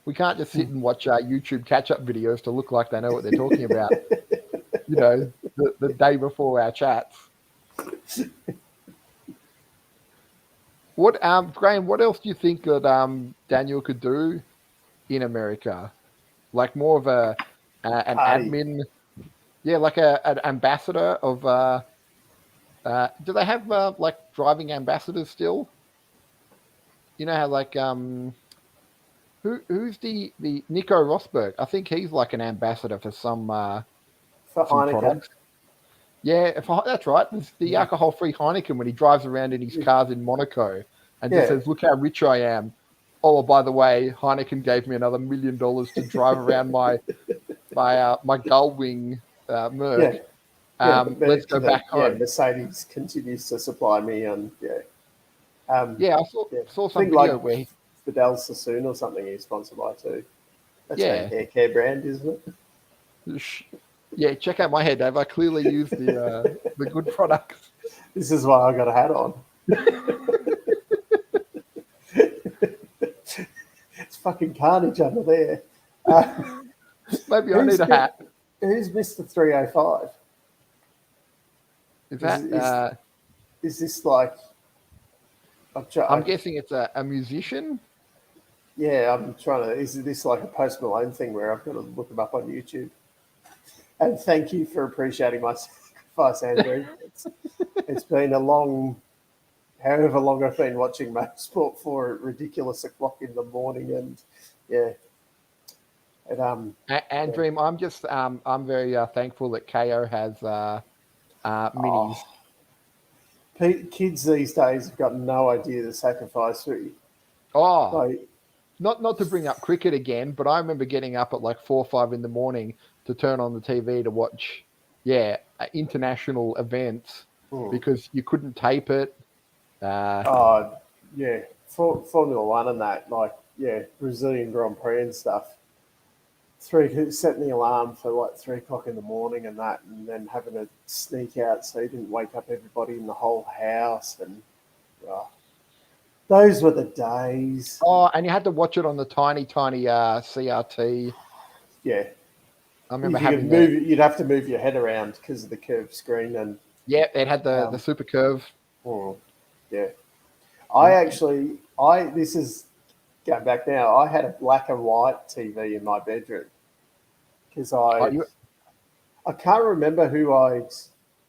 We can't just sit and watch YouTube catch-up videos to look like they know what they're talking about. The day before our chats. Graham? What else do you think that Daniel could do in America? Like more of an admin, like an ambassador of. Do they have like driving ambassadors still? You know how like who's the Nico Rosberg? I think he's like an ambassador for some Heineken. products. Yeah, that's right. It's the alcohol-free Heineken when he drives around in his cars in Monaco and just says, "Look how rich I am." Oh, by the way, Heineken gave me another $1 million to drive around my Gullwing Merc. Let's go back home. Mercedes continues to supply me, and I saw some video like where Fidel Sassoon or something he's sponsored by too. That's a hair care brand, isn't it? Yeah, check out my hair, Dave. I clearly use the good products. This is why I got a hat on. It's fucking carnage under there. Maybe I need a hat. Who's Mr. 305? Is this like? I'm guessing it's a musician. Yeah, I'm trying to. Is this like a Post Malone thing where I've got to look him up on YouTube? And thank you for appreciating my sacrifice, Andrew. It's been a long, however long I've been watching motorsport for ridiculous o'clock in the morning, and And Dream, I'm just I'm very thankful that KO has minis. Kids these days have got no idea the sacrifice fee. Not to bring up cricket again, but I remember getting up at like 4 or 5 in the morning to turn on the TV to watch, international events because you couldn't tape it. Formula One and that, Brazilian Grand Prix and stuff. Setting the alarm for like 3 o'clock in the morning and that, and then having to sneak out so you didn't wake up everybody in the whole house. And those were the days. Oh, and you had to watch it on the tiny CRT. Yeah. I remember you'd have to move your head around because of the curved screen. And it had the super curve. Yeah. This is going back now. I had a black and white TV in my bedroom because I can't remember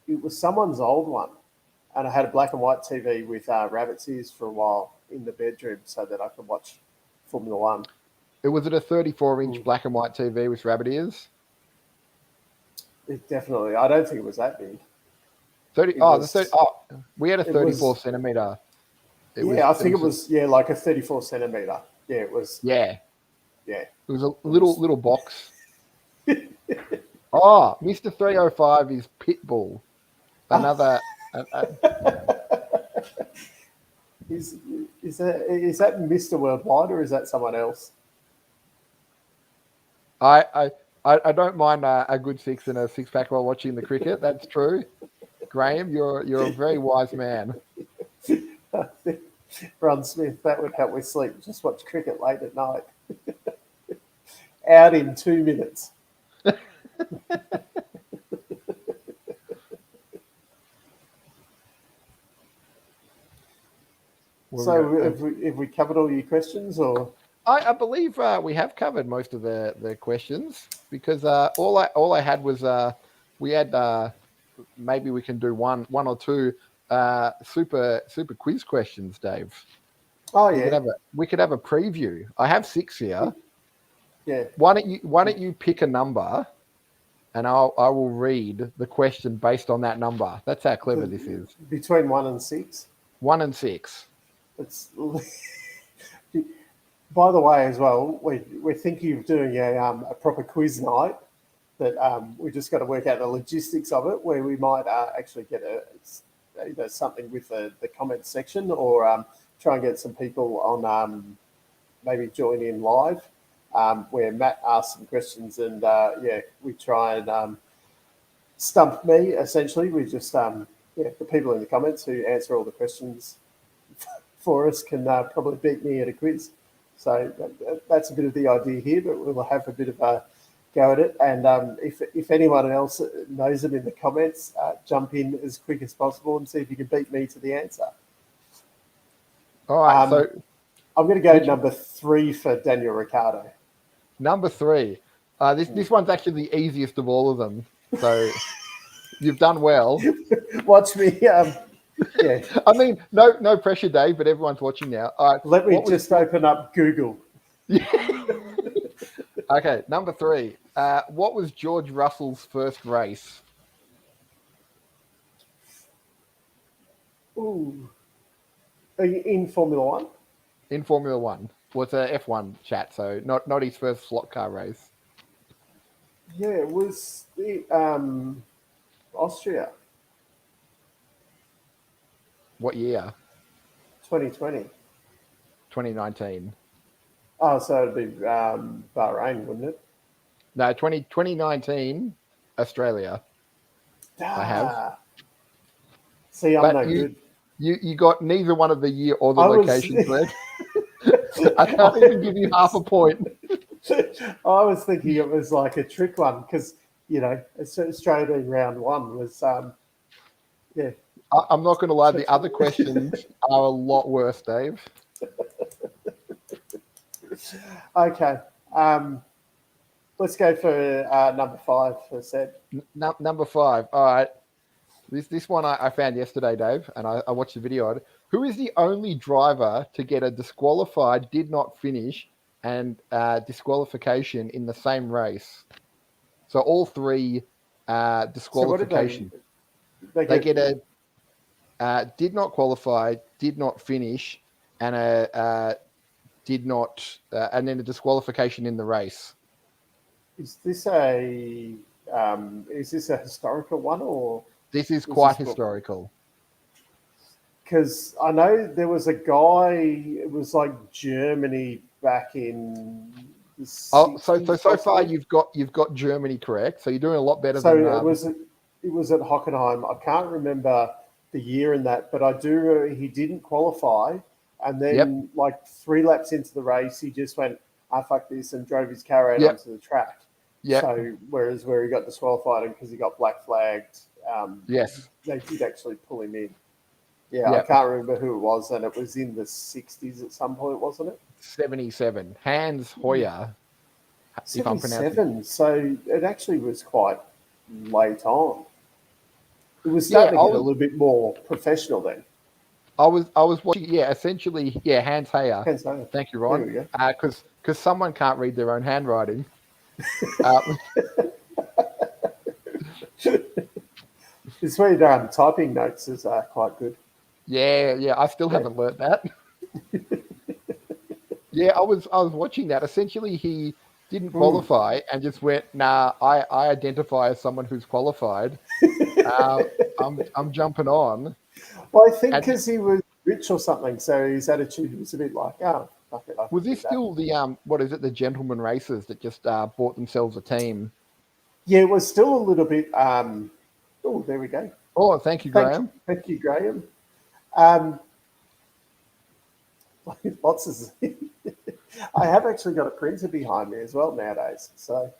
it was someone's old one, and I had a black and white TV with rabbit's ears for a while in the bedroom so that I could watch Formula One. Was it a 34-inch black and white TV with rabbit ears? It definitely. I don't think it was that big. 30. It Oh, was- the 30. Oh, we had a it 34 was- centimeter. I think it was like a 34 centimeter. Yeah, it was. Yeah, Yeah, it was a It was- little box. Oh, Mr. 305 is Pitbull. Another. is that Mr. Worldwide or is that someone else? I don't mind a good six and a six pack while watching the cricket. That's true. Graham, you're a very wise man. Ron Smith, that would help with sleep. Just watch cricket late at night. Out in 2 minutes. So have we covered all your questions, or? I believe we have covered most of the questions because all I had was we had maybe we can do one or two super quiz questions, Dave. Oh yeah, we could have a preview. I have 6 here. Yeah. Why don't you pick a number, and I will read the question based on that number. That's how clever this is. Between 1 and 6. 1 and 6. It's. By the way, as well, we're thinking of doing a proper quiz night. That we just got to work out the logistics of it, where we might actually get either something with the comments section, or try and get some people on maybe join in live, where Matt asks some questions and we try and stump me. Essentially, we just the people in the comments who answer all the questions for us can probably beat me at a quiz. So that's a bit of the idea here, but we'll have a bit of a go at it. And if anyone else knows it in the comments, jump in as quick as possible and see if you can beat me to the answer. All right, so I'm going to go number 3 for Daniel Ricciardo. Number 3. This one's actually the easiest of all of them. So you've done well. Watch me. Yeah. I mean, no pressure, Dave, but everyone's watching now. All right, let me just open up Google. Okay, number 3. What was George Russell's first race? Ooh. In Formula 1? In Formula 1. Well, it's a F1 chat, so not his first slot car race. Yeah, it was the Austria. What year? 2020. 2019. Oh, so it'd be Bahrain, wouldn't it? No, 2019, Australia. I have. See, I'm no good. You got neither one of the year or the location correct. I can't even give you half a point. I was thinking it was like a trick one because, Australia being round 1 was, yeah. I'm not going to lie. The other questions are a lot worse, Dave. Okay. Let's go for number 5 for Seb. Number 5. All right. This one I found yesterday, Dave, and I watched the video on it. Who is the only driver to get a disqualified, did not finish, and disqualification in the same race? So all 3 disqualification. So they get a did not qualify, did not finish, and a did not, and then a disqualification in the race. Is this a historical one, or this is quite historical? Because I know there was a guy. It was like Germany back in. The 60s, so far you've got Germany correct. So you're doing a lot better. So than, it was at Hockenheim. I can't remember the year in that, but I do remember he didn't qualify, and then like 3 laps into the race, he just went, fuck this, and drove his car out onto the track. Yeah. So whereas where he got disqualified and because he got black flagged, yes, they did actually pull him in. Yeah, I can't remember who it was, and it was in the 60s at some point, wasn't it? 77. Hans Hoyer. 77. So it actually was quite late on. It was starting to get a little bit more professional then. I was watching, essentially, Hans Hoyer. Thank you, Ron. There we go. Because someone can't read their own handwriting. This week, typing notes is quite good. Yeah. I still haven't learnt that. Yeah, I was watching that. Essentially, he didn't qualify and just went, "Nah, I identify as someone who's qualified. I'm jumping on." Well, I think because he was rich or something, so his attitude was a bit like, "Oh, fuck it." Was this still the what is it? The gentleman racers that just bought themselves a team? Yeah, it was still a little bit. Oh, there we go. Oh, thank you, Graham. Thank you, Graham. Lots of. I have actually got a printer behind me as well nowadays, so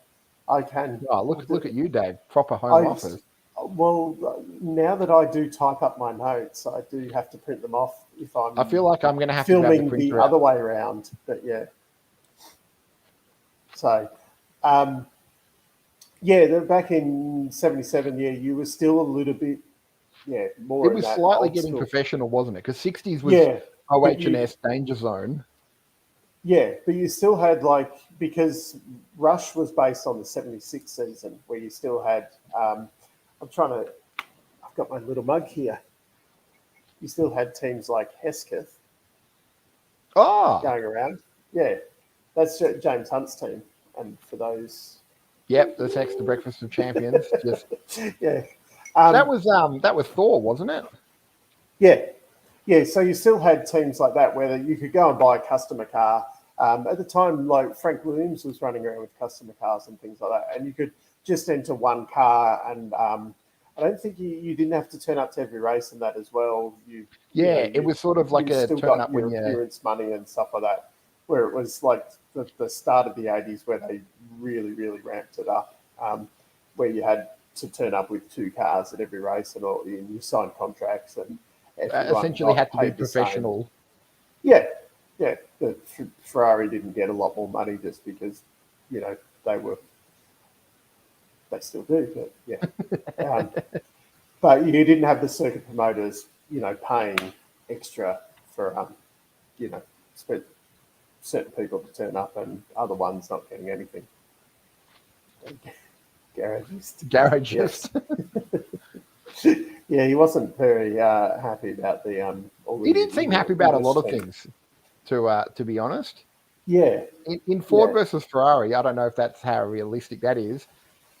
I can. Oh, look at you, Dave. Proper home office. Well, now that I do type up my notes, I do have to print them off if I'm. I feel like I'm going to have filming to grab the other way around, but yeah. So, back in '77, you were still a little bit, more. It was slightly getting professional, wasn't it? Because '60s was OH&S danger zone. Yeah, but you still had because Rush was based on the '76 season, where you still had. I've got my little mug here. You still had teams like Hesketh. Going around. Yeah, that's James Hunt's team, and for those. Yep, the Sex the Breakfast of Champions. Just yeah, that was Thor, wasn't it? Yeah. So you still had teams like that where you could go and buy a customer car. At the time, like Frank Williams was running around with customer cars and things like that, and you could just enter one car, and I don't think you didn't have to turn up to every race and that as well. It was sort of like a turn up when you appearance money and stuff like that, where it was like the start of the '80s where they really, really ramped it up, where you had to turn up with 2 cars at every race and all, and you signed contracts and essentially had to be professional. Yeah. The Ferrari didn't get a lot more money just because, they still do, but yeah. But you didn't have the circuit promoters, paying extra for, certain people to turn up and other ones not getting anything. Garagist. Yeah, he wasn't very happy about the. He didn't seem happy about a lot of things, to be honest. Yeah. In Ford versus Ferrari, I don't know if that's how realistic that is.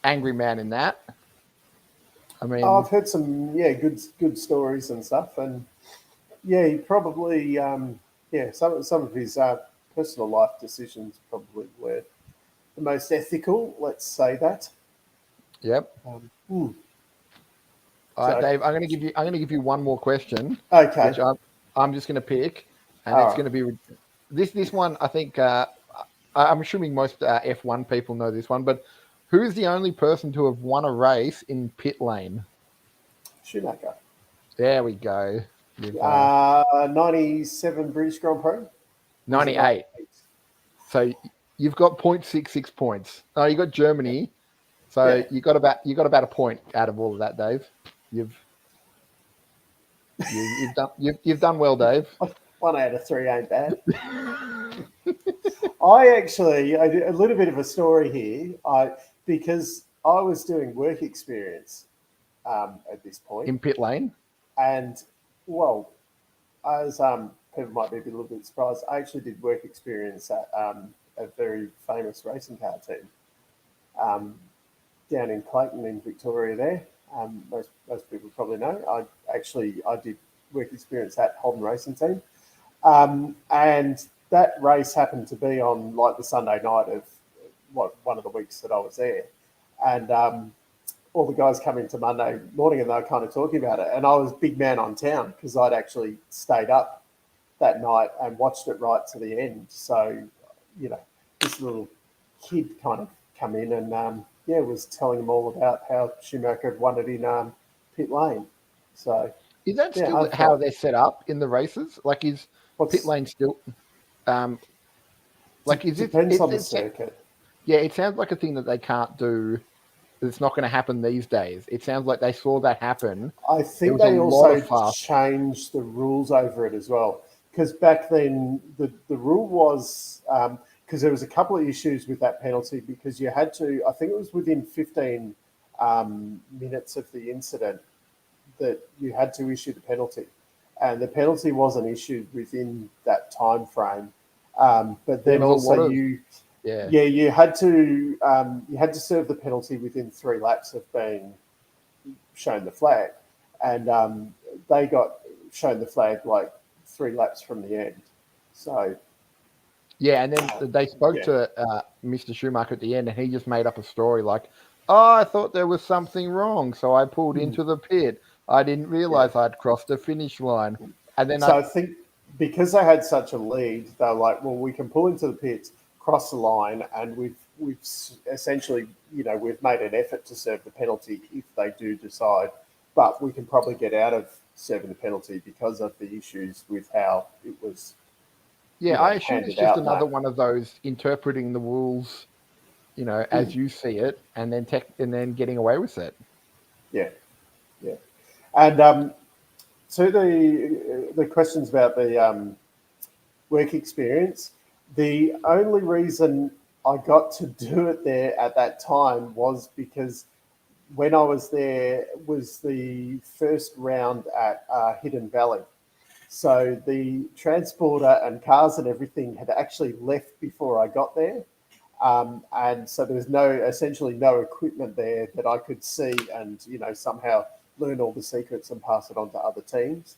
Angry man in that. I mean, I've heard some good stories and stuff, and he probably some of his personal life decisions probably were the most ethical. Let's say that. Yep. All right, Dave. I'm going to give you one more question. Okay. Which I'm just going to pick, and it's going to be this one. I think I'm assuming most F1 people know this one, but who's the only person to have won a race in pit lane? Schumacher. There we go. 97 British Grand Prix. 98. So you've got 0.66 points. Oh, you got Germany. So you got about a point out of all of that, Dave. You've done well, Dave. 1 out of 3 ain't bad. I did a little bit of a story here. Because I was doing work experience at this point in pit lane, and as people might be a little bit surprised, I actually did work experience at a very famous racing car team down in Clayton in Victoria. There, most people probably know. I did work experience at Holden Racing Team, and that race happened to be on the Sunday night of one of the weeks that I was there, and all the guys come into Monday morning and they were kind of talking about it, and I was big man on town because I'd actually stayed up that night and watched it right to the end. So, this little kid kind of come in and was telling them all about how Schumacher had won it in pit lane. So is that still how they're set up in the races? Like, is pit lane still? Depends on the circuit. Yeah, it sounds like a thing that they can't do. It's not going to happen these days. It sounds like they saw that happen. I think they also changed the rules over it as well. Because back then, the rule was because there was a couple of issues with that penalty because you had to, I think it was within 15 minutes of the incident, that you had to issue the penalty, and the penalty wasn't issued within that time frame. But then also you had to serve the penalty within 3 laps of being shown the flag, and they got shown the flag like 3 laps from the end. So yeah, and then they spoke to Mr. Schumacher at the end, and he just made up a story like, "Oh, I thought there was something wrong, so I pulled into the pit. I didn't realize I'd crossed the finish line." And then I think because they had such a lead, they were like, "Well, we can pull into the pits, cross the line, and we've essentially, we've made an effort to serve the penalty if they do decide, but we can probably get out of serving the penalty because of the issues with how it was." Yeah, I assume it's just another one of those interpreting the rules, as you see it, and then getting away with it. Yeah. And to the questions about the work experience, the only reason I got to do it there at that time was because when I was there was the first round at Hidden Valley. So the transporter and cars and everything had actually left before I got there. And so there was essentially no equipment there that I could see and, somehow learn all the secrets and pass it on to other teams.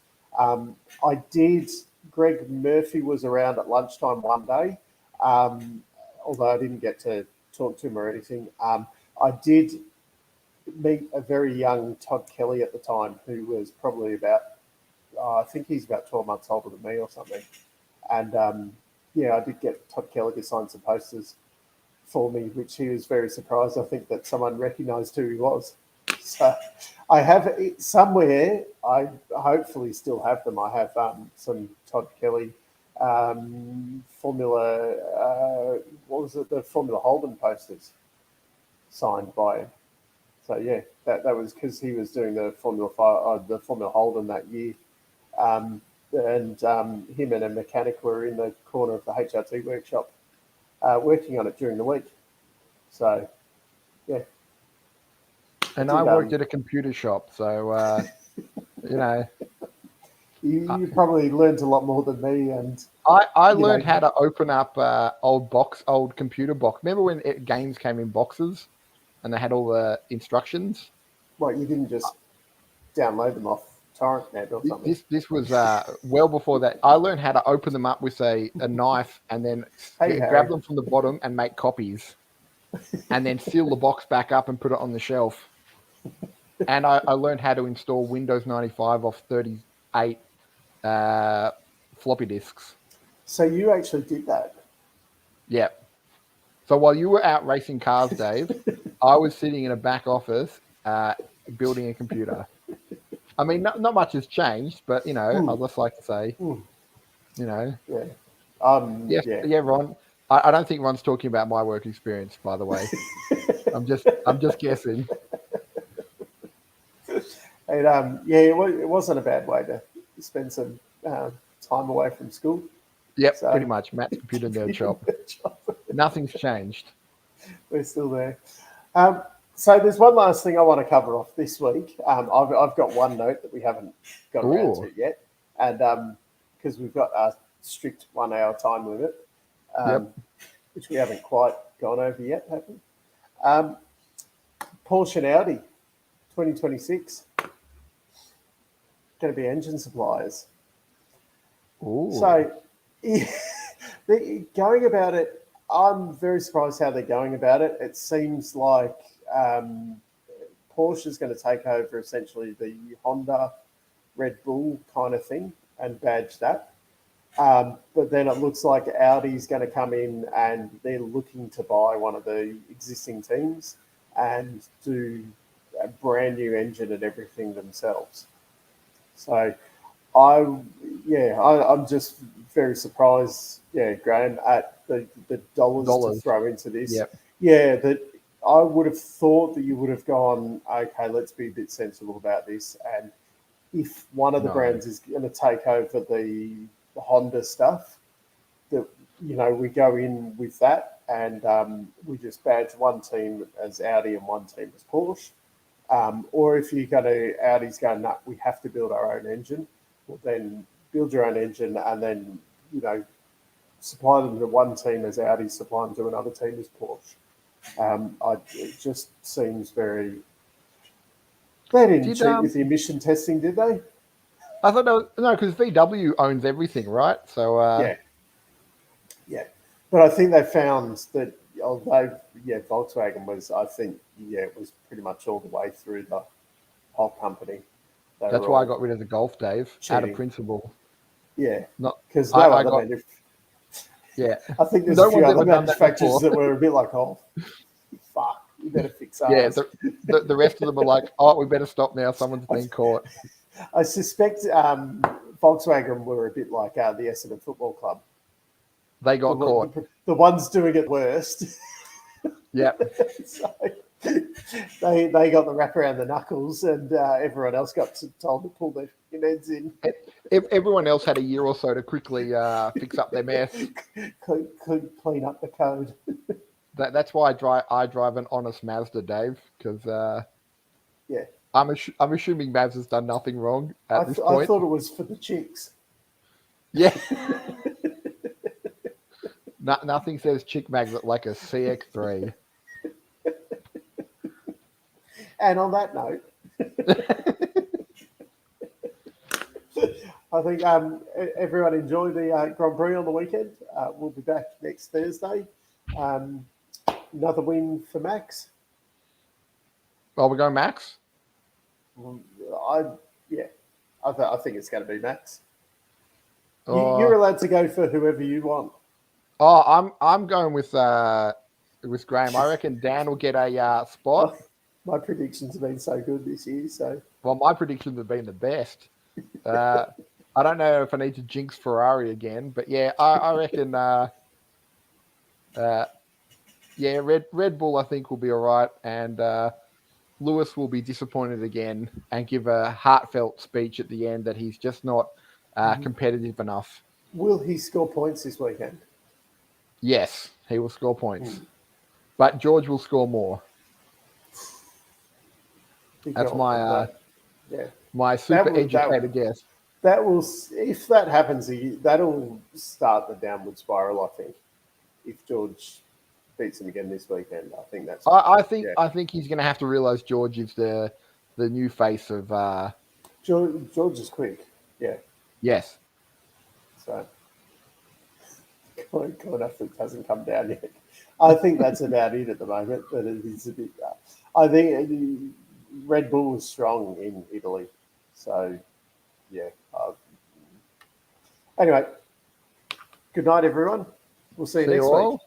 Greg Murphy was around at lunchtime one day, although I didn't get to talk to him or anything. I did meet a very young Todd Kelly at the time, who was probably about, I think he's about 12 months older than me or something. And I did get Todd Kelly to sign some posters for me, which he was very surprised. I think that someone recognised who he was. So I have it somewhere. I hopefully still have them. I have some Todd Kelly Formula, the Formula Holden posters signed by him. So yeah, that was because he was doing the Formula Holden that year. And him and a mechanic were in the corner of the HRT workshop working on it during the week. So, yeah. And I worked at a computer shop, so, You probably learned a lot more than me. And I learned how to open up old computer box. Remember when games came in boxes and they had all the instructions? Well, you didn't just download them off TorrentNet or something. This was well before that. I learned how to open them up with a knife and then grab them from the bottom and make copies, and then seal the box back up and put it on the shelf. And I learned how to install Windows 95 off 38 floppy disks. So you actually did that? Yeah. So while you were out racing cars, Dave, I was sitting in a back office building a computer. I mean, not much has changed, but, I'd just like to say, Yeah. Yeah, Ron. I don't think Ron's talking about my work experience, by the way. I'm just guessing. And it wasn't a bad way to spend some time away from school. Yep, so, pretty much. Matt's computer nerd shop. Nothing's changed. We're still there. So there's one last thing I want to cover off this week. I've got one note that we haven't got around to yet, and because we've got a strict 1 hour time limit, which we haven't quite gone over yet, have we? Porsche and Audi, 2026, going to be engine suppliers. Ooh. So going about it, I'm very surprised how they're going about it. It seems like Porsche is going to take over essentially the Honda, Red Bull kind of thing and badge that. But then it looks like Audi's going to come in and they're looking to buy one of the existing teams and do a brand new engine and everything themselves. So I'm just very surprised, Graham, at the dollars to throw into this. Yep. Yeah, that I would have thought that you would have gone, okay, let's be a bit sensible about this. And if one of the brands is going to take over the Honda stuff, that, we go in with that and we just badge one team as Audi and one team as Porsche. Or if you're going to, Audi's going, no, we have to build our own engine. Well, then build your own engine and then, supply them to one team as Audi, supply them to another team as Porsche. It just seems very... They didn't cheat with the emission testing, did they? I thought no, because VW owns everything, right? So yeah. But I think they found that although Volkswagen was, I think, it was pretty much all the way through the whole company. That's why I got rid of the Golf, Dave, out of principle. Yeah, not because I think there's a few other manufacturers that were a bit like, oh, fuck, we better fix ours. Yeah, the rest of them are like, oh, we better stop now. Someone's been caught. I suspect Volkswagen were a bit like the Essendon Football Club. They got caught. The ones doing it worst. Yeah. So they got the wrap around the knuckles, and everyone else got told to pull their heads in. Everyone else had a year or so to quickly fix up their mess. Clean up the code. That's why I drive an honest Mazda, Dave, because I'm assuming Mazda's done nothing wrong at this point. I thought it was for the chicks. Yeah. Nothing says chick magnet like a CX-3. And on that note, I think everyone enjoy the Grand Prix on the weekend. We'll be back next Thursday. Another win for Max. Well, we're going Max? I think it's going to be Max. You're allowed to go for whoever you want. Oh, I'm going with Graham. I reckon Dan will get a spot. My predictions have been so good this year. So well, my predictions have been the best. I don't know if I need to jinx Ferrari again, but yeah, I reckon. Red Bull I think will be all right, and Lewis will be disappointed again and give a heartfelt speech at the end that he's just not competitive enough. Will he score points this weekend? Yes, he will score points. But George will score more. That's my my super educated guess. That will, if that happens, that'll start the downward spiral, I think. If George beats him again this weekend, I think that's... I think he's going to have to realise George is the new face of... George is quick, yeah. Yes. So... God, if it hasn't come down yet. I think that's about it at the moment. But it is a bit. I think Red Bull was strong in Italy, so yeah. Anyway, good night, everyone. We'll see you next week.